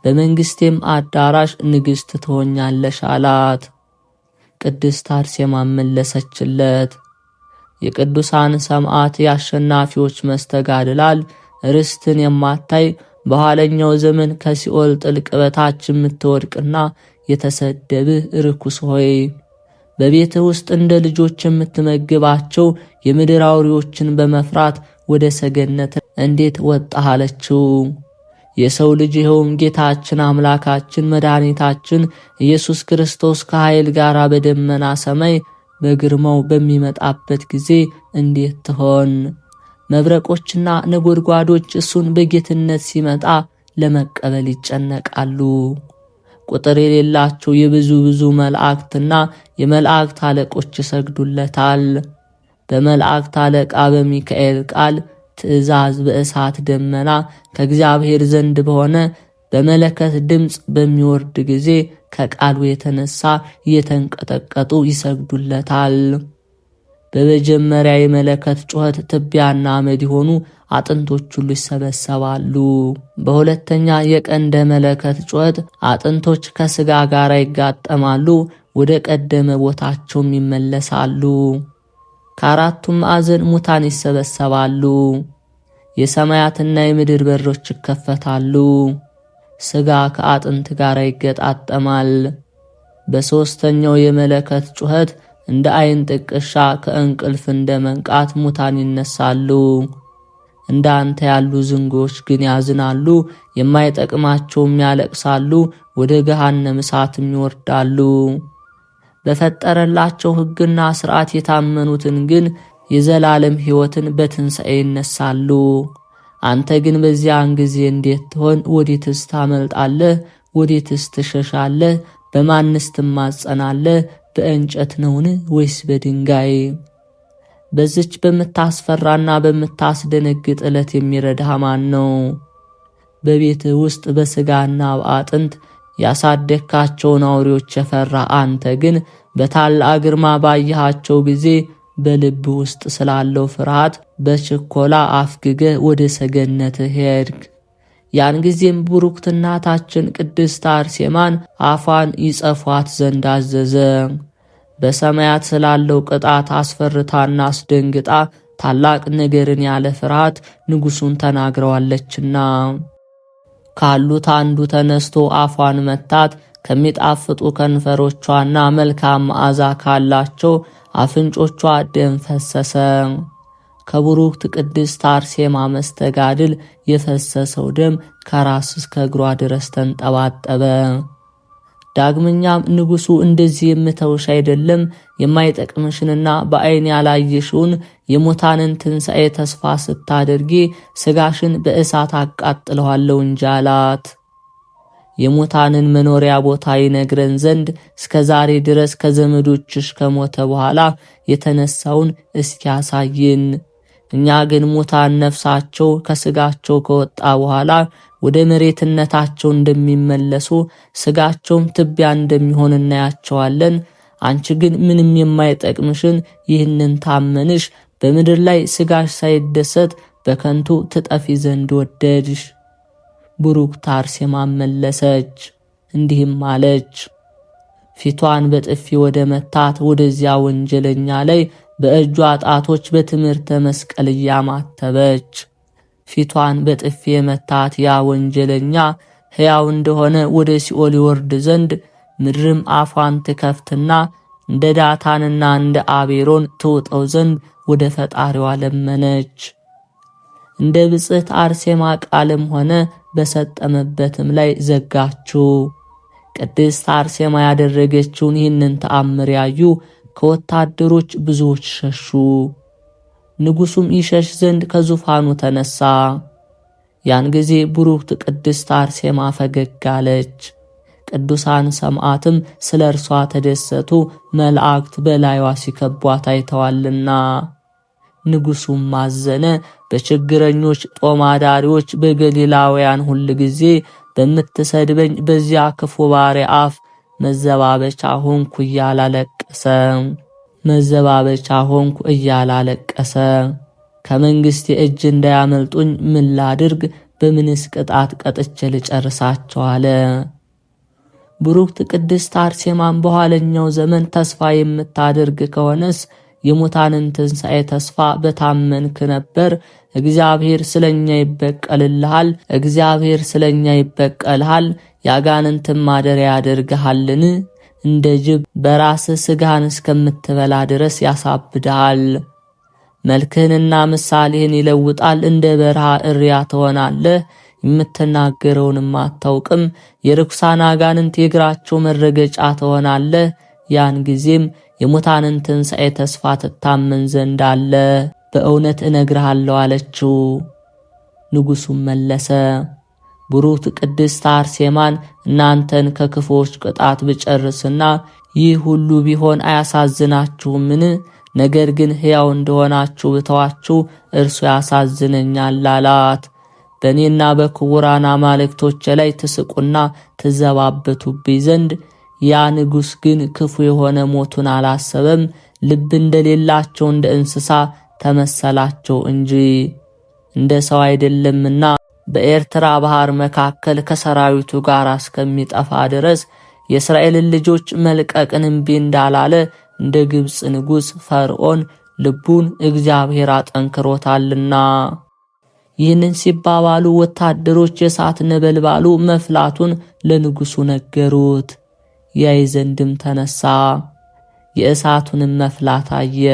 በመንግሥቴም አዳራሽ ንግሥት ትሆኛለሽ አላት። ቅድስት አርሴማ መለሰችለት፣ የቅዱሳን ሰማዕት የአሸናፊዎች መስተጋድላል ርስትን የማታይ በኋለኛው ዘመን ከሲኦል ጥልቅ በታች የምትወድቅና የተሰደብህ ርኩስ ሆይ በቤትህ ውስጥ እንደ ልጆች የምትመግባቸው የምድር አውሬዎችን በመፍራት ወደ ሰገነት እንዴት ወጣህ አለችው። የሰው ልጅ ይኸውም ጌታችን አምላካችን መድኃኒታችን ኢየሱስ ክርስቶስ ከኃይል ጋር በደመና ሰማይ በግርማው በሚመጣበት ጊዜ እንዴት ትሆን? መብረቆችና ነጎድጓዶች እሱን በጌትነት ሲመጣ ለመቀበል ይጨነቃሉ። ቁጥር የሌላቸው የብዙ መላእክትና የመላእክት አለቆች ይሰግዱለታል። በመላእክት አለቃ በሚካኤል ቃል ትእዛዝ በእሳት ደመና ከእግዚአብሔር ዘንድ በሆነ በመለከት ድምፅ በሚወርድ ጊዜ ከቃሉ የተነሳ እየተንቀጠቀጡ ይሰግዱለታል። በመጀመሪያ የመለከት ጩኸት ትቢያና አመድ የሆኑ አጥንቶች ሁሉ ይሰበሰባሉ። በሁለተኛ የቀንደ መለከት ጩኸት አጥንቶች ከሥጋ ጋር ይጋጠማሉ፣ ወደ ቀደመ ቦታቸውም ይመለሳሉ። ከአራቱም ማዕዘን ሙታን ይሰበሰባሉ። የሰማያትና የምድር በሮች ይከፈታሉ። ሥጋ ከአጥንት ጋር ይገጣጠማል። በሦስተኛው የመለከት ጩኸት እንደ አይን ጥቅሻ ከእንቅልፍ እንደ መንቃት ሙታን ይነሳሉ። እንደ አንተ ያሉ ዝንጎች ግን ያዝናሉ፣ የማይጠቅማቸውም ያለቅሳሉ፣ ወደ ገሃነም እሳትም ይወርዳሉ። በፈጠረላቸው ሕግና ሥርዓት የታመኑትን ግን የዘላለም ሕይወትን በትንሣኤ ይነሳሉ። አንተ ግን በዚያን ጊዜ እንዴት ትሆን? ወዴትስ ታመልጣለህ? ወዴትስ ትሸሻለህ? በማንስ ትማጸናለህ? በእንጨት ነውን ወይስ በድንጋይ? በዚች በምታስፈራና በምታስደነግጥ ዕለት የሚረዳህ ማን ነው? በቤትህ ውስጥ በሥጋና በአጥንት ያሳደግካቸውን አውሬዎች የፈራ አንተ ግን በታላቅ ግርማ ባየሃቸው ጊዜ በልብ ውስጥ ስላለው ፍርሃት በችኮላ አፍግገህ ወደ ሰገነትህ ሄድክ። ያን ጊዜም ቡሩክት እናታችን ቅድስት አርሴማን አፏን ይጸፏት ዘንድ አዘዘ። በሰማያት ስላለው ቅጣት አስፈርታና አስደንግጣ ታላቅ ነገርን ያለ ፍርሃት ንጉሡን ተናግረዋለችና። ካሉት አንዱ ተነስቶ አፏን መታት። ከሚጣፍጡ ከንፈሮቿና መልካም መዓዛ ካላቸው አፍንጮቿ ደም ፈሰሰ። ከቡሩክት ቅድስት አርሴማ መስተጋድል የፈሰሰው ደም ከራስ እስከ እግሯ ድረስ ተንጠባጠበ። ዳግመኛም ንጉሡ እንደዚህ የምተውሽ አይደለም፣ የማይጠቅምሽንና በዓይን ያላየሽውን የሙታንን ትንሣኤ ተስፋ ስታደርጊ ሥጋሽን በእሳት አቃጥለዋለሁ እንጂ አላት። የሙታንን መኖሪያ ቦታ ይነግረን ዘንድ እስከ ዛሬ ድረስ ከዘመዶችሽ ከሞተ በኋላ የተነሳውን እስኪያሳይን፣ እኛ ግን ሙታን ነፍሳቸው ከሥጋቸው ከወጣ በኋላ ወደ መሬትነታቸው እንደሚመለሱ ሥጋቸውም ትቢያ እንደሚሆን እናያቸዋለን። አንቺ ግን ምንም የማይጠቅምሽን ይህንን ታመንሽ፣ በምድር ላይ ሥጋሽ ሳይደሰት በከንቱ ትጠፊ ዘንድ ወደድሽ። ቡሩክት አርሴማ መለሰች፣ እንዲህም አለች። ፊቷን በጥፊ ወደ መታት ወደዚያ ወንጀለኛ ላይ በእጇ ጣቶች በትምህርተ መስቀል እያማተበች፣ ፊቷን በጥፊ የመታት ያ ወንጀለኛ ሕያው እንደሆነ ወደ ሲኦል ይወርድ ዘንድ ምድርም አፏን ትከፍትና እንደ ዳታንና እንደ አቤሮን ትውጠው ዘንድ ወደ ፈጣሪዋ ለመነች። እንደ ብጽሕት አርሴማ ቃልም ሆነ በሰጠመበትም ላይ ዘጋችው። ቅድስት አርሴማ ያደረገችውን ይህንን ተአምር ያዩ ከወታደሮች ብዙዎች ሸሹ። ንጉሡም ይሸሽ ዘንድ ከዙፋኑ ተነሳ። ያን ጊዜ ብሩክት ቅድስት አርሴማ ፈገግ አለች። ቅዱሳን ሰማዕትም ስለ እርሷ ተደሰቱ፣ መላእክት በላይዋ ሲከቧት አይተዋልና። ንጉሡም አዘነ። በችግረኞች ጦማዳሪዎች በገሊላውያን ሁል ጊዜ በምትሰድበኝ በዚያ ክፉ ባሪያ አፍ መዘባበቻ ሆንኩ እያላለቀሰ ከመንግሥቴ እጅ እንዳያመልጡኝ ምን ላድርግ? በምንስ ቅጣት ቀጥቼ ልጨርሳቸው አለ። ብሩክት ቅድስት አርሴማን በኋለኛው ዘመን ተስፋ የምታደርግ ከሆነስ የሙታንን ትንሣኤ ተስፋ በታመንክ ነበር። እግዚአብሔር ስለኛ ይበቀልሃል፣ የአጋንንትን ማደሪያ ያደርግሃልን? እንደ ጅብ በራስህ ሥጋህን እስከምትበላ ድረስ ያሳብድሃል። መልክህንና ምሳሌህን ይለውጣል። እንደ በረሃ እሪያ ትሆናለህ፣ የምትናገረውንም አታውቅም። የርኩሳን አጋንንት የእግራቸው መረገጫ ትሆናለህ። ያን ጊዜም የሙታንን ትንሣኤ ተስፋ ትታመን ዘንድ አለ። በእውነት እነግርሃለሁ አለችው። ንጉሡም መለሰ፣ ብሩክት ቅድስት አርሴማን እናንተን ከክፉዎች ቅጣት ብጨርስና ይህ ሁሉ ቢሆን አያሳዝናችሁምን? ነገር ግን ሕያው እንደሆናችሁ ብተዋችሁ እርሱ ያሳዝነኛል አላት። በእኔና በክቡራን አማልክቶቼ ላይ ትስቁና ትዘባበቱብኝ ዘንድ ያ ንጉሥ ግን ክፉ የሆነ ሞቱን አላሰበም። ልብ እንደሌላቸው እንደ እንስሳ ተመሰላቸው እንጂ እንደ ሰው አይደለምና በኤርትራ ባህር መካከል ከሰራዊቱ ጋር እስከሚጠፋ ድረስ የእስራኤልን ልጆች መልቀቅን እምቢ እንዳላለ እንደ ግብፅ ንጉሥ ፈርዖን ልቡን እግዚአብሔር አጠንክሮታልና። ይህንን ሲባባሉ ወታደሮች የእሳት ነበልባሉ መፍላቱን ለንጉሡ ነገሩት። ያይ ዘንድም ተነሳ፣ የእሳቱንም መፍላት አየ።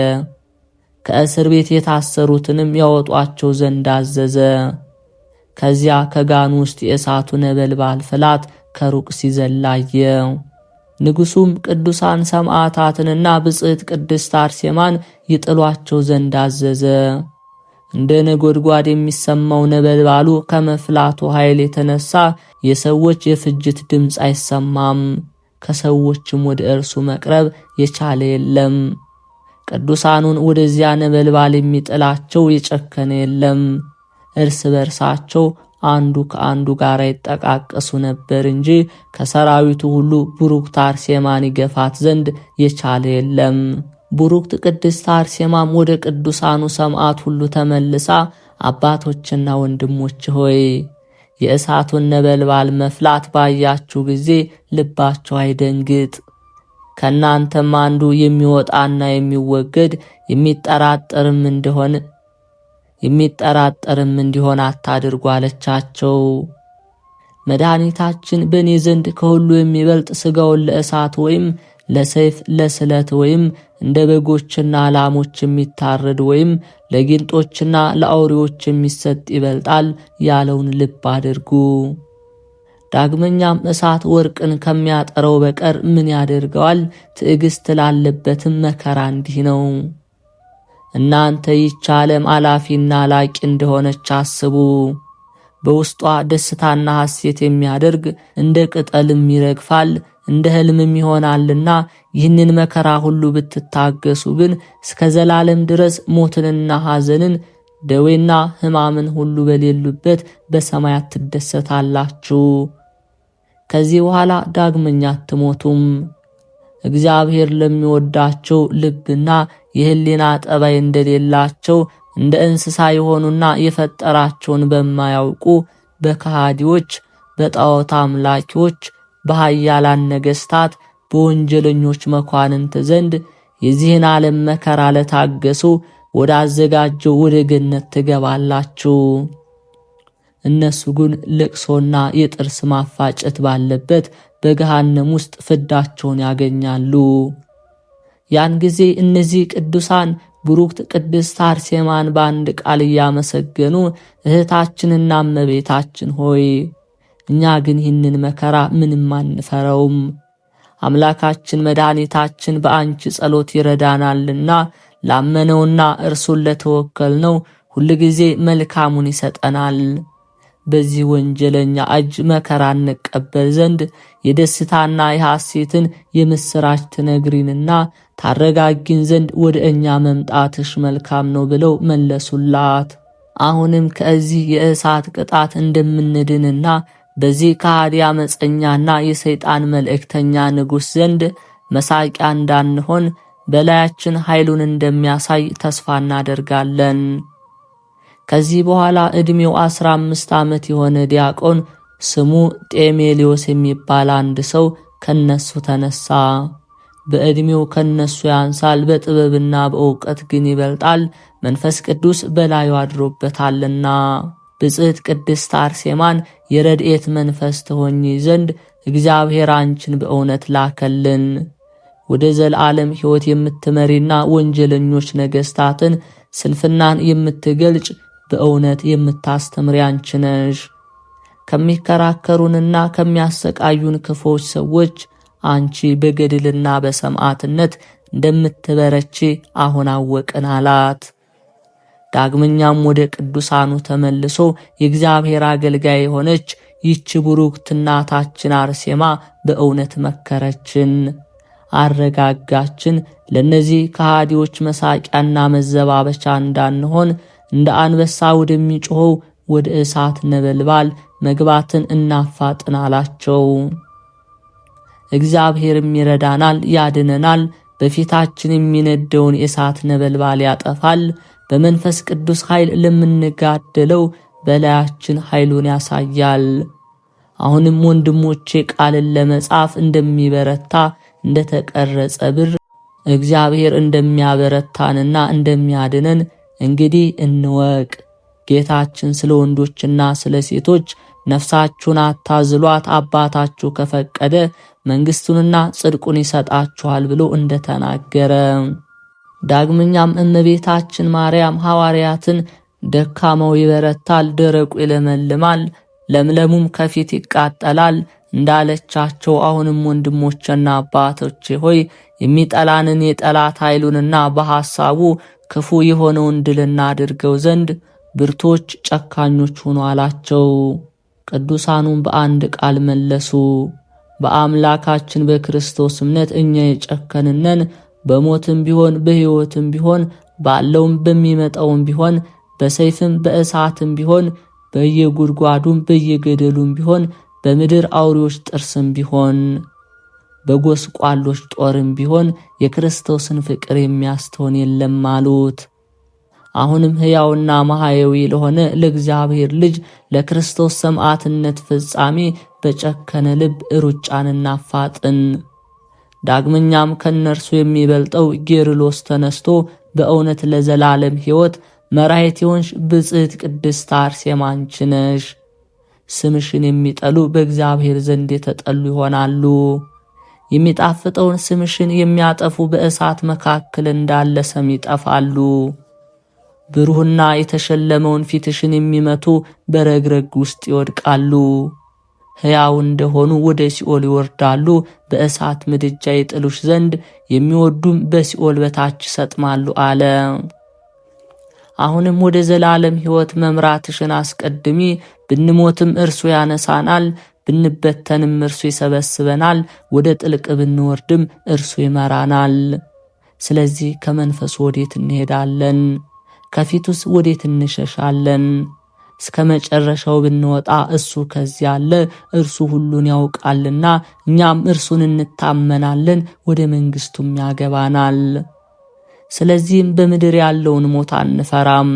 ከእስር ቤት የታሰሩትንም ያወጧቸው ዘንድ አዘዘ። ከዚያ ከጋኑ ውስጥ የእሳቱ ነበልባል ፍላት ከሩቅ ሲዘላየ። ንጉሡም ቅዱሳን ሰማዕታትንና ብጽዕት ቅድስት አርሴማን ይጥሏቸው ዘንድ አዘዘ። እንደ ነጎድጓድ የሚሰማው ነበልባሉ ከመፍላቱ ኃይል የተነሳ የሰዎች የፍጅት ድምፅ አይሰማም። ከሰዎችም ወደ እርሱ መቅረብ የቻለ የለም። ቅዱሳኑን ወደዚያ ነበልባል የሚጥላቸው የጨከነ የለም። እርስ በርሳቸው አንዱ ከአንዱ ጋር ይጠቃቀሱ ነበር እንጂ ከሰራዊቱ ሁሉ ብሩክት አርሴማን ይገፋት ዘንድ የቻለ የለም። ብሩክት ቅድስት አርሴማም ወደ ቅዱሳኑ ሰማዕት ሁሉ ተመልሳ አባቶችና ወንድሞች ሆይ የእሳቱን ነበልባል መፍላት ባያችሁ ጊዜ ልባችሁ አይደንግጥ። ከእናንተም አንዱ የሚወጣና የሚወገድ የሚጠራጠርም እንዲሆን አታድርጉ አለቻቸው። መድኃኒታችን በእኔ ዘንድ ከሁሉ የሚበልጥ ሥጋውን ለእሳት ወይም ለሰይፍ ለስለት ወይም እንደ በጎችና ላሞች የሚታረድ ወይም ለጊንጦችና ለአውሬዎች የሚሰጥ ይበልጣል ያለውን ልብ አድርጉ። ዳግመኛም እሳት ወርቅን ከሚያጠረው በቀር ምን ያደርገዋል? ትዕግስት ላለበትም መከራ እንዲህ ነው። እናንተ ይህች ዓለም አላፊና ላቂ እንደሆነች አስቡ። በውስጧ ደስታና ሐሴት የሚያደርግ እንደ ቅጠልም ይረግፋል፣ እንደ ሕልምም ይሆናልና ይህንን መከራ ሁሉ ብትታገሱ ግን እስከ ዘላለም ድረስ ሞትንና ሐዘንን ደዌና ሕማምን ሁሉ በሌሉበት በሰማያት ትደሰታላችሁ። ከዚህ በኋላ ዳግመኛ አትሞቱም። እግዚአብሔር ለሚወዳቸው ልብና የህሊና ጠባይ እንደሌላቸው እንደ እንስሳ የሆኑና የፈጠራቸውን በማያውቁ በከሃዲዎች፣ በጣዖት አምላኪዎች፣ በኃያላን ነገሥታት፣ በወንጀለኞች መኳንንት ዘንድ የዚህን ዓለም መከራ ለታገሱ ወደ አዘጋጀው ወደ ገነት ትገባላችሁ። እነሱ ግን ልቅሶና የጥርስ ማፋጨት ባለበት በገሃነም ውስጥ ፍዳቸውን ያገኛሉ። ያን ጊዜ እነዚህ ቅዱሳን ብሩክት ቅድስት አርሴማን በአንድ ቃል እያመሰገኑ እህታችንና እመቤታችን ሆይ እኛ ግን ይህንን መከራ ምንም አንፈረውም። አምላካችን መድኃኒታችን በአንቺ ጸሎት ይረዳናልና ላመነውና እርሱን ለተወከልነው ሁልጊዜ መልካሙን ይሰጠናል። በዚህ ወንጀለኛ እጅ መከራ እንቀበል ዘንድ የደስታና የሐሴትን የምስራች ትነግሪንና ታረጋጊን ዘንድ ወደ እኛ መምጣትሽ መልካም ነው ብለው መለሱላት። አሁንም ከዚህ የእሳት ቅጣት እንደምንድንና በዚህ ከሃዲ አመፀኛና የሰይጣን መልእክተኛ ንጉሥ ዘንድ መሳቂያ እንዳንሆን በላያችን ኃይሉን እንደሚያሳይ ተስፋ እናደርጋለን። ከዚህ በኋላ ዕድሜው 15 ዓመት የሆነ ዲያቆን ስሙ ጤሜሊዮስ የሚባል አንድ ሰው ከነሱ ተነሳ። በዕድሜው ከነሱ ያንሳል፣ በጥበብና በእውቀት ግን ይበልጣል፣ መንፈስ ቅዱስ በላዩ አድሮበታልና። ብጽዕት ቅድስት አርሴማን የረድኤት መንፈስ ትሆኚ ዘንድ እግዚአብሔር አንቺን በእውነት ላከልን። ወደ ዘላለም ሕይወት የምትመሪና ወንጀለኞች ነገሥታትን ስንፍናን የምትገልጭ በእውነት የምታስተምሪ አንቺ ነሽ። ከሚከራከሩንና ከሚያሰቃዩን ክፎች ሰዎች አንቺ በገድልና በሰማዕትነት እንደምትበረቺ አሁን አወቅን አላት። ዳግመኛም ወደ ቅዱሳኑ ተመልሶ የእግዚአብሔር አገልጋይ የሆነች ይህች ቡሩክት እናታችን አርሴማ በእውነት መከረችን፣ አረጋጋችን። ለነዚህ ከሃዲዎች መሳቂያና መዘባበቻ እንዳንሆን እንደ አንበሳ ወደሚጮኸው ወደ እሳት ነበልባል መግባትን እናፋጥን አላቸው። እግዚአብሔርም ይረዳናል፣ ያድነናል፣ በፊታችን የሚነደውን የእሳት ነበልባል ያጠፋል። በመንፈስ ቅዱስ ኃይል ለምንጋደለው በላያችን ኃይሉን ያሳያል። አሁንም ወንድሞቼ ቃልን ለመጻፍ እንደሚበረታ እንደተቀረጸ ብር እግዚአብሔር እንደሚያበረታንና እንደሚያድነን እንግዲህ እንወቅ። ጌታችን ስለ ወንዶችና ስለ ሴቶች ነፍሳችሁን አታዝሏት፣ አባታችሁ ከፈቀደ መንግሥቱንና ጽድቁን ይሰጣችኋል ብሎ እንደተናገረ፣ ዳግመኛም እመቤታችን ማርያም ሐዋርያትን ደካማው ይበረታል፣ ደረቁ ይለመልማል፣ ለምለሙም ከፊት ይቃጠላል እንዳለቻቸው አሁንም ወንድሞቼና አባቶቼ ሆይ የሚጠላንን የጠላት ኃይሉንና በሐሳቡ ክፉ የሆነውን ድል እናድርገው ዘንድ ብርቶች ጨካኞች ሁኑ አላቸው። ቅዱሳኑም በአንድ ቃል መለሱ፣ በአምላካችን በክርስቶስ እምነት እኛ የጨከንነን፣ በሞትም ቢሆን በሕይወትም ቢሆን ባለውም በሚመጣውም ቢሆን በሰይፍም በእሳትም ቢሆን በየጉድጓዱም በየገደሉም ቢሆን በምድር አውሬዎች ጥርስም ቢሆን በጎስቋሎች ጦርም ቢሆን የክርስቶስን ፍቅር የሚያስተውን የለም አሉት። አሁንም ሕያውና ማህያዊ ለሆነ ለእግዚአብሔር ልጅ ለክርስቶስ ሰማዕትነት ፍጻሜ በጨከነ ልብ ሩጫን እናፋጥን። ዳግመኛም ከነርሱ የሚበልጠው ጌርሎስ ተነስቶ በእውነት ለዘላለም ሕይወት መራሄት የሆንሽ ብጽዕት ቅድስት አርሴማ አንቺ ነሽ። ስምሽን የሚጠሉ በእግዚአብሔር ዘንድ የተጠሉ ይሆናሉ። የሚጣፍጠውን ስምሽን የሚያጠፉ በእሳት መካከል እንዳለ ሰም ይጠፋሉ። ብሩህና የተሸለመውን ፊትሽን የሚመቱ በረግረግ ውስጥ ይወድቃሉ። ሕያው እንደሆኑ ወደ ሲኦል ይወርዳሉ። በእሳት ምድጃ ይጥሉሽ ዘንድ የሚወዱም በሲኦል በታች ይሰጥማሉ አለ። አሁንም ወደ ዘላለም ሕይወት መምራትሽን አስቀድሚ። ብንሞትም እርሱ ያነሳናል፣ ብንበተንም እርሱ ይሰበስበናል፣ ወደ ጥልቅ ብንወርድም እርሱ ይመራናል። ስለዚህ ከመንፈሱ ወዴት እንሄዳለን? ከፊቱስ ወዴት እንሸሻለን? እስከ መጨረሻው ብንወጣ እሱ ከዚያ አለ። እርሱ ሁሉን ያውቃልና እኛም እርሱን እንታመናለን፣ ወደ መንግሥቱም ያገባናል። ስለዚህም በምድር ያለውን ሞት አንፈራም።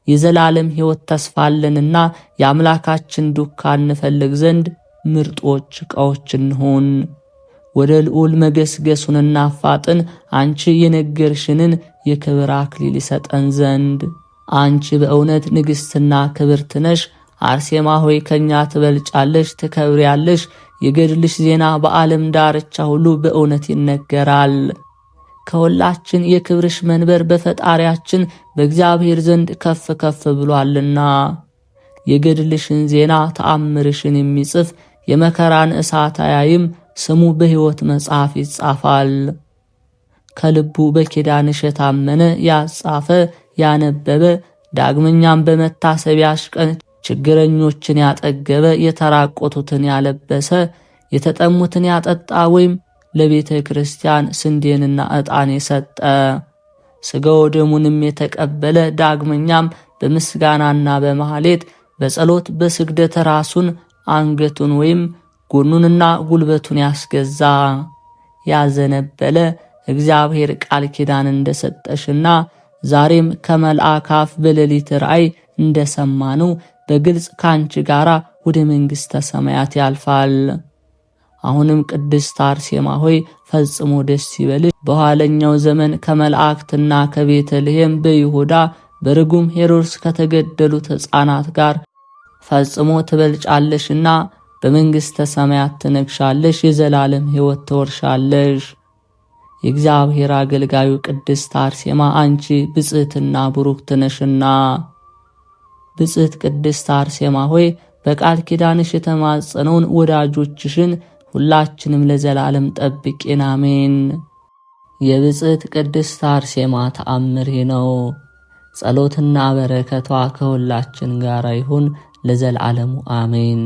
የዘላለም ሕይወት ተስፋ አለንና የአምላካችን ዱካ እንፈልግ ዘንድ ምርጦች ዕቃዎች እንሆን። ወደ ልዑል መገስገሱን እናፋጥን፣ አንቺ የነገርሽንን የክብር አክሊል ይሰጠን ዘንድ። አንቺ በእውነት ንግሥትና ክብርት ነሽ። አርሴማ ሆይ ከኛ ትበልጫለሽ፣ ትከብሪያለሽ። የገድልሽ ዜና በዓለም ዳርቻ ሁሉ በእውነት ይነገራል። ከሁላችን የክብርሽ መንበር በፈጣሪያችን በእግዚአብሔር ዘንድ ከፍ ከፍ ብሏልና የገድልሽን ዜና ተአምርሽን የሚጽፍ የመከራን እሳት አያይም፣ ስሙ በሕይወት መጽሐፍ ይጻፋል። ከልቡ በኪዳንሽ የታመነ ያጻፈ ያነበበ ዳግመኛም በመታሰቢያሽ ቀን ችግረኞችን ያጠገበ የተራቆቱትን ያለበሰ የተጠሙትን ያጠጣ ወይም ለቤተ ክርስቲያን ስንዴንና ዕጣን የሰጠ ሥጋው ደሙንም የተቀበለ ዳግመኛም በምስጋናና በማህሌት በጸሎት በስግደት ራሱን አንገቱን ወይም ጎኑንና ጉልበቱን ያስገዛ ያዘነበለ እግዚአብሔር ቃል ኪዳን እንደሰጠሽና ዛሬም ከመልአክ አፍ በሌሊት ራእይ እንደሰማነው በግልጽ ካንቺ ጋራ ወደ መንግሥተ ሰማያት ያልፋል። አሁንም ቅድስት አርሴማ ሆይ ፈጽሞ ደስ ይበልሽ። በኋለኛው ዘመን ከመላእክትና ከቤተልሔም በይሁዳ በርጉም ሄሮድስ ከተገደሉት ሕፃናት ጋር ፈጽሞ ትበልጫለሽና በመንግሥተ ሰማያት ትነግሻለሽ፣ የዘላለም ሕይወት ትወርሻለሽ። የእግዚአብሔር አገልጋዩ ቅድስት አርሴማ አንቺ ብጽዕትና ቡሩክት ነሽና። ብጽዕት ቅድስት አርሴማ ሆይ በቃል ኪዳንሽ የተማጸነውን ወዳጆችሽን ሁላችንም ለዘላለም ጠብቂን፣ አሜን። የብጽዕት ቅድስት አርሴማ ተአምር ነው። ጸሎትና በረከቷ ከሁላችን ጋር ይሁን ለዘላለሙ አሜን።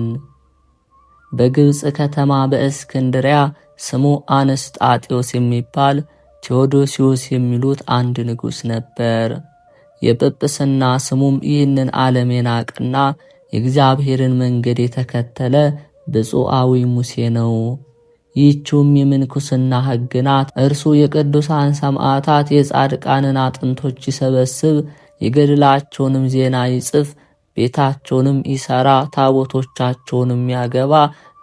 በግብጽ ከተማ በእስክንድሪያ ስሙ አነስጣጢዮስ የሚባል ቴዎዶሲዮስ የሚሉት አንድ ንጉሥ ነበር። የጵጵስና ስሙም ይህንን ዓለም የናቀና የእግዚአብሔርን መንገድ የተከተለ ብፁዓዊ ሙሴ ነው። ይህችውም የምንኩስና ሕግ ናት። እርሱ የቅዱሳን ሰማዕታት የጻድቃንን አጥንቶች ይሰበስብ፣ የገድላቸውንም ዜና ይጽፍ፣ ቤታቸውንም ይሠራ፣ ታቦቶቻቸውንም ያገባ፣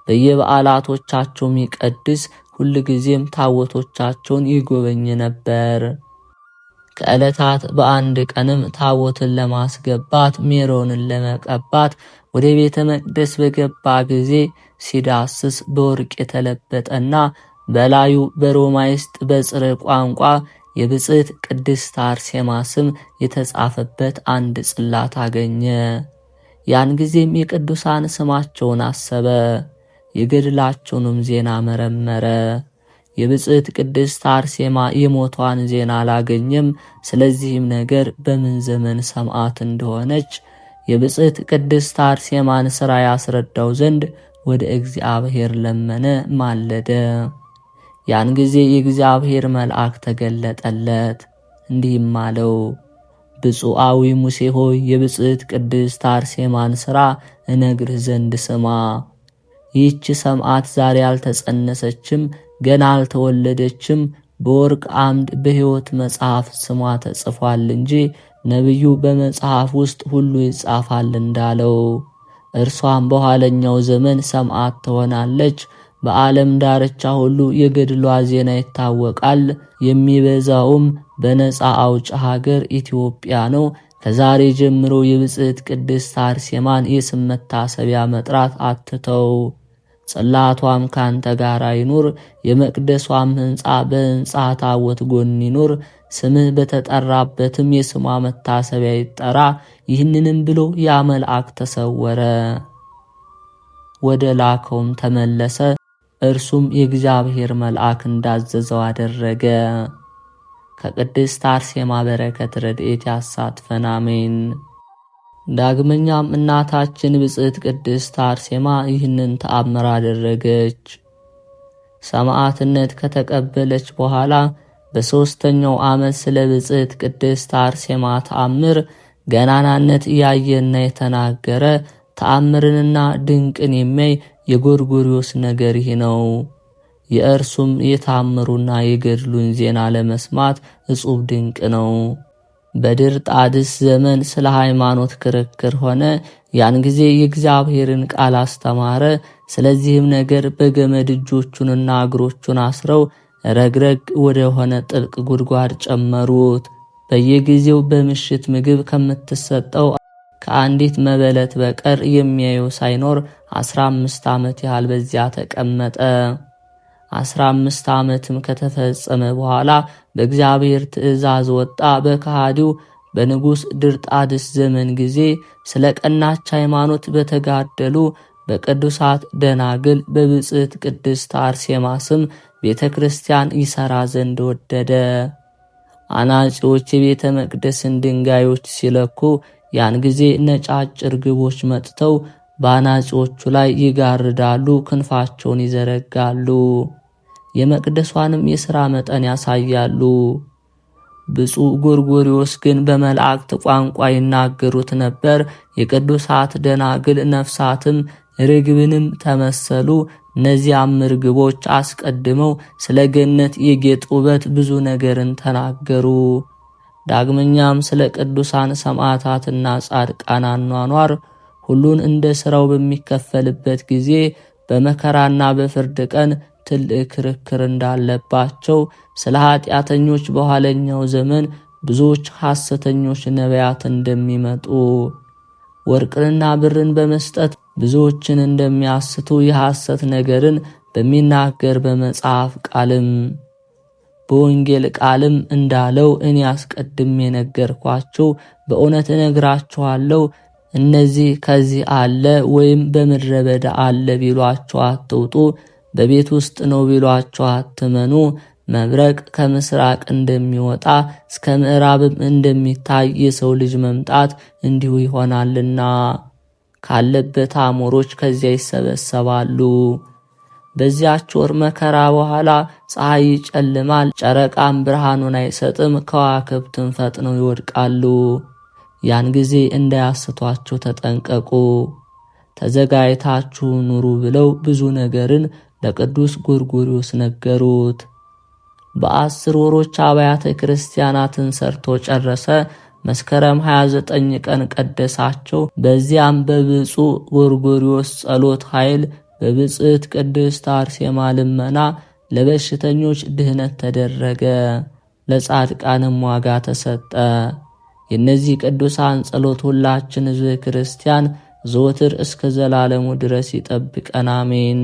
በየበዓላቶቻቸውም ይቀድስ፣ ሁልጊዜም ታቦቶቻቸውን ይጎበኝ ነበር። ከዕለታት በአንድ ቀንም ታቦትን ለማስገባት ሜሮንን ለመቀባት ወደ ቤተ መቅደስ በገባ ጊዜ ሲዳስስ በወርቅ የተለበጠና በላዩ በሮማይስጥ በጽር ቋንቋ የብጽዕት ቅድስት አርሴማ ስም የተጻፈበት አንድ ጽላት አገኘ። ያን ጊዜም የቅዱሳን ስማቸውን አሰበ፣ የገድላቸውንም ዜና መረመረ። የብጽዕት ቅድስት አርሴማ የሞቷን ዜና አላገኘም። ስለዚህም ነገር በምን ዘመን ሰማዕት እንደሆነች የብጽዕት ቅድስት አርሴማን ሥራ ያስረዳው ዘንድ ወደ እግዚአብሔር ለመነ፣ ማለደ። ያን ጊዜ የእግዚአብሔር መልአክ ተገለጠለት፣ እንዲህም አለው፣ ብፁዓዊ ሙሴ ሆይ የብጽዕት ቅድስት አርሴማን ሥራ እነግርህ ዘንድ ስማ። ይህች ሰማዕት ዛሬ አልተጸነሰችም፣ ገና አልተወለደችም። በወርቅ አምድ በሕይወት መጽሐፍ ስሟ ተጽፏል እንጂ ነቢዩ በመጽሐፍ ውስጥ ሁሉ ይጻፋል እንዳለው እርሷም በኋለኛው ዘመን ሰማዕት ትሆናለች። በዓለም ዳርቻ ሁሉ የገድሏ ዜና ይታወቃል። የሚበዛውም በነፃ አውጭ ሀገር ኢትዮጵያ ነው። ከዛሬ ጀምሮ የብጽዕት ቅድስት አርሴማን የስም መታሰቢያ መጥራት አትተው። ጽላቷም ካንተ ጋር ይኑር። የመቅደሷም ሕንፃ በሕንፃ ታቦት ጎን ይኑር። ስምህ በተጠራበትም የስሟ መታሰቢያ ይጠራ። ይህንንም ብሎ ያ መልአክ ተሰወረ፣ ወደ ላከውም ተመለሰ። እርሱም የእግዚአብሔር መልአክ እንዳዘዘው አደረገ። ከቅድስት አርሴማ በረከት ረድኤት ያሳትፈን፣ አሜን። ዳግመኛም እናታችን ብጽዕት ቅድስት አርሴማ ይህንን ተአምር አደረገች። ሰማዕትነት ከተቀበለች በኋላ በሦስተኛው ዓመት ስለ ብጽዕት ቅድስት አርሴማ ተአምር ገናናነት ያየና የተናገረ ተአምርንና ድንቅን የሚያይ የጎርጎርዮስ ነገር ይህ ነው። የእርሱም የታምሩና የገድሉን ዜና ለመስማት እጹብ ድንቅ ነው። በድርጣድስ ዘመን ስለ ሃይማኖት ክርክር ሆነ። ያን ጊዜ የእግዚአብሔርን ቃል አስተማረ። ስለዚህም ነገር በገመድ እጆቹንና እግሮቹን አስረው ረግረግ ወደ ሆነ ጥልቅ ጉድጓድ ጨመሩት። በየጊዜው በምሽት ምግብ ከምትሰጠው ከአንዲት መበለት በቀር የሚያየው ሳይኖር 15 ዓመት ያህል በዚያ ተቀመጠ። 15 ዓመትም ከተፈጸመ በኋላ በእግዚአብሔር ትእዛዝ ወጣ። በከሃዲው በንጉሥ ድርጣድስ ዘመን ጊዜ ስለ ቀናች ሃይማኖት በተጋደሉ በቅዱሳት ደናግል በብጽዕት ቅድስት አርሴማ ስም ቤተ ክርስቲያን ይሠራ ዘንድ ወደደ። አናጺዎች የቤተ መቅደስን ድንጋዮች ሲለኩ ያን ጊዜ ነጫጭ ርግቦች መጥተው በአናጺዎቹ ላይ ይጋርዳሉ፣ ክንፋቸውን ይዘረጋሉ፣ የመቅደሷንም የሥራ መጠን ያሳያሉ። ብፁዕ ጎርጎርዮስ ግን በመላእክት ቋንቋ ይናገሩት ነበር። የቅዱሳት ደናግል ነፍሳትም ርግብንም ተመሰሉ። እነዚያም ርግቦች አስቀድመው ስለ ገነት የጌጥ ውበት ብዙ ነገርን ተናገሩ። ዳግመኛም ስለ ቅዱሳን ሰማዕታትና ጻድቃን አኗኗር ሁሉን እንደ ሥራው በሚከፈልበት ጊዜ በመከራና በፍርድ ቀን ትልቅ ክርክር እንዳለባቸው፣ ስለ ኃጢአተኞች በኋለኛው ዘመን ብዙዎች ሐሰተኞች ነቢያት እንደሚመጡ፣ ወርቅንና ብርን በመስጠት ብዙዎችን እንደሚያስቱ የሐሰት ነገርን በሚናገር በመጽሐፍ ቃልም በወንጌል ቃልም እንዳለው እኔ አስቀድሜ ነገርኳችሁ፣ በእውነት እነግራችኋለሁ፣ እነዚህ ከዚህ አለ ወይም በምድረ በዳ አለ ቢሏችሁ አትውጡ፣ በቤት ውስጥ ነው ቢሏችሁ አትመኑ። መብረቅ ከምስራቅ እንደሚወጣ እስከ ምዕራብም እንደሚታይ የሰው ልጅ መምጣት እንዲሁ ይሆናልና ካለበት አሞሮች ከዚያ ይሰበሰባሉ። በዚያች ወር መከራ በኋላ ፀሐይ ይጨልማል፣ ጨረቃም ብርሃኑን አይሰጥም፣ ከዋክብትም ፈጥነው ይወድቃሉ። ያን ጊዜ እንዳያስቷችሁ ተጠንቀቁ፣ ተዘጋጅታችሁ ኑሩ ብለው ብዙ ነገርን ለቅዱስ ጎርጎርዮስ ነገሩት። በ10 ወሮች አብያተ ክርስቲያናትን ሰርቶ ጨረሰ። መስከረም 29 ቀን ቀደሳቸው። በዚያም በብፁዕ ጎርጎርዮስ ጸሎት ኃይል በብጽዕት ቅድስት አርሴማ ልመና ለበሽተኞች ድህነት ተደረገ፣ ለጻድቃንም ዋጋ ተሰጠ። የእነዚህ ቅዱሳን ጸሎት ሁላችን ሕዝበ ክርስቲያን ዘወትር እስከ ዘላለሙ ድረስ ይጠብቀን፣ አሜን።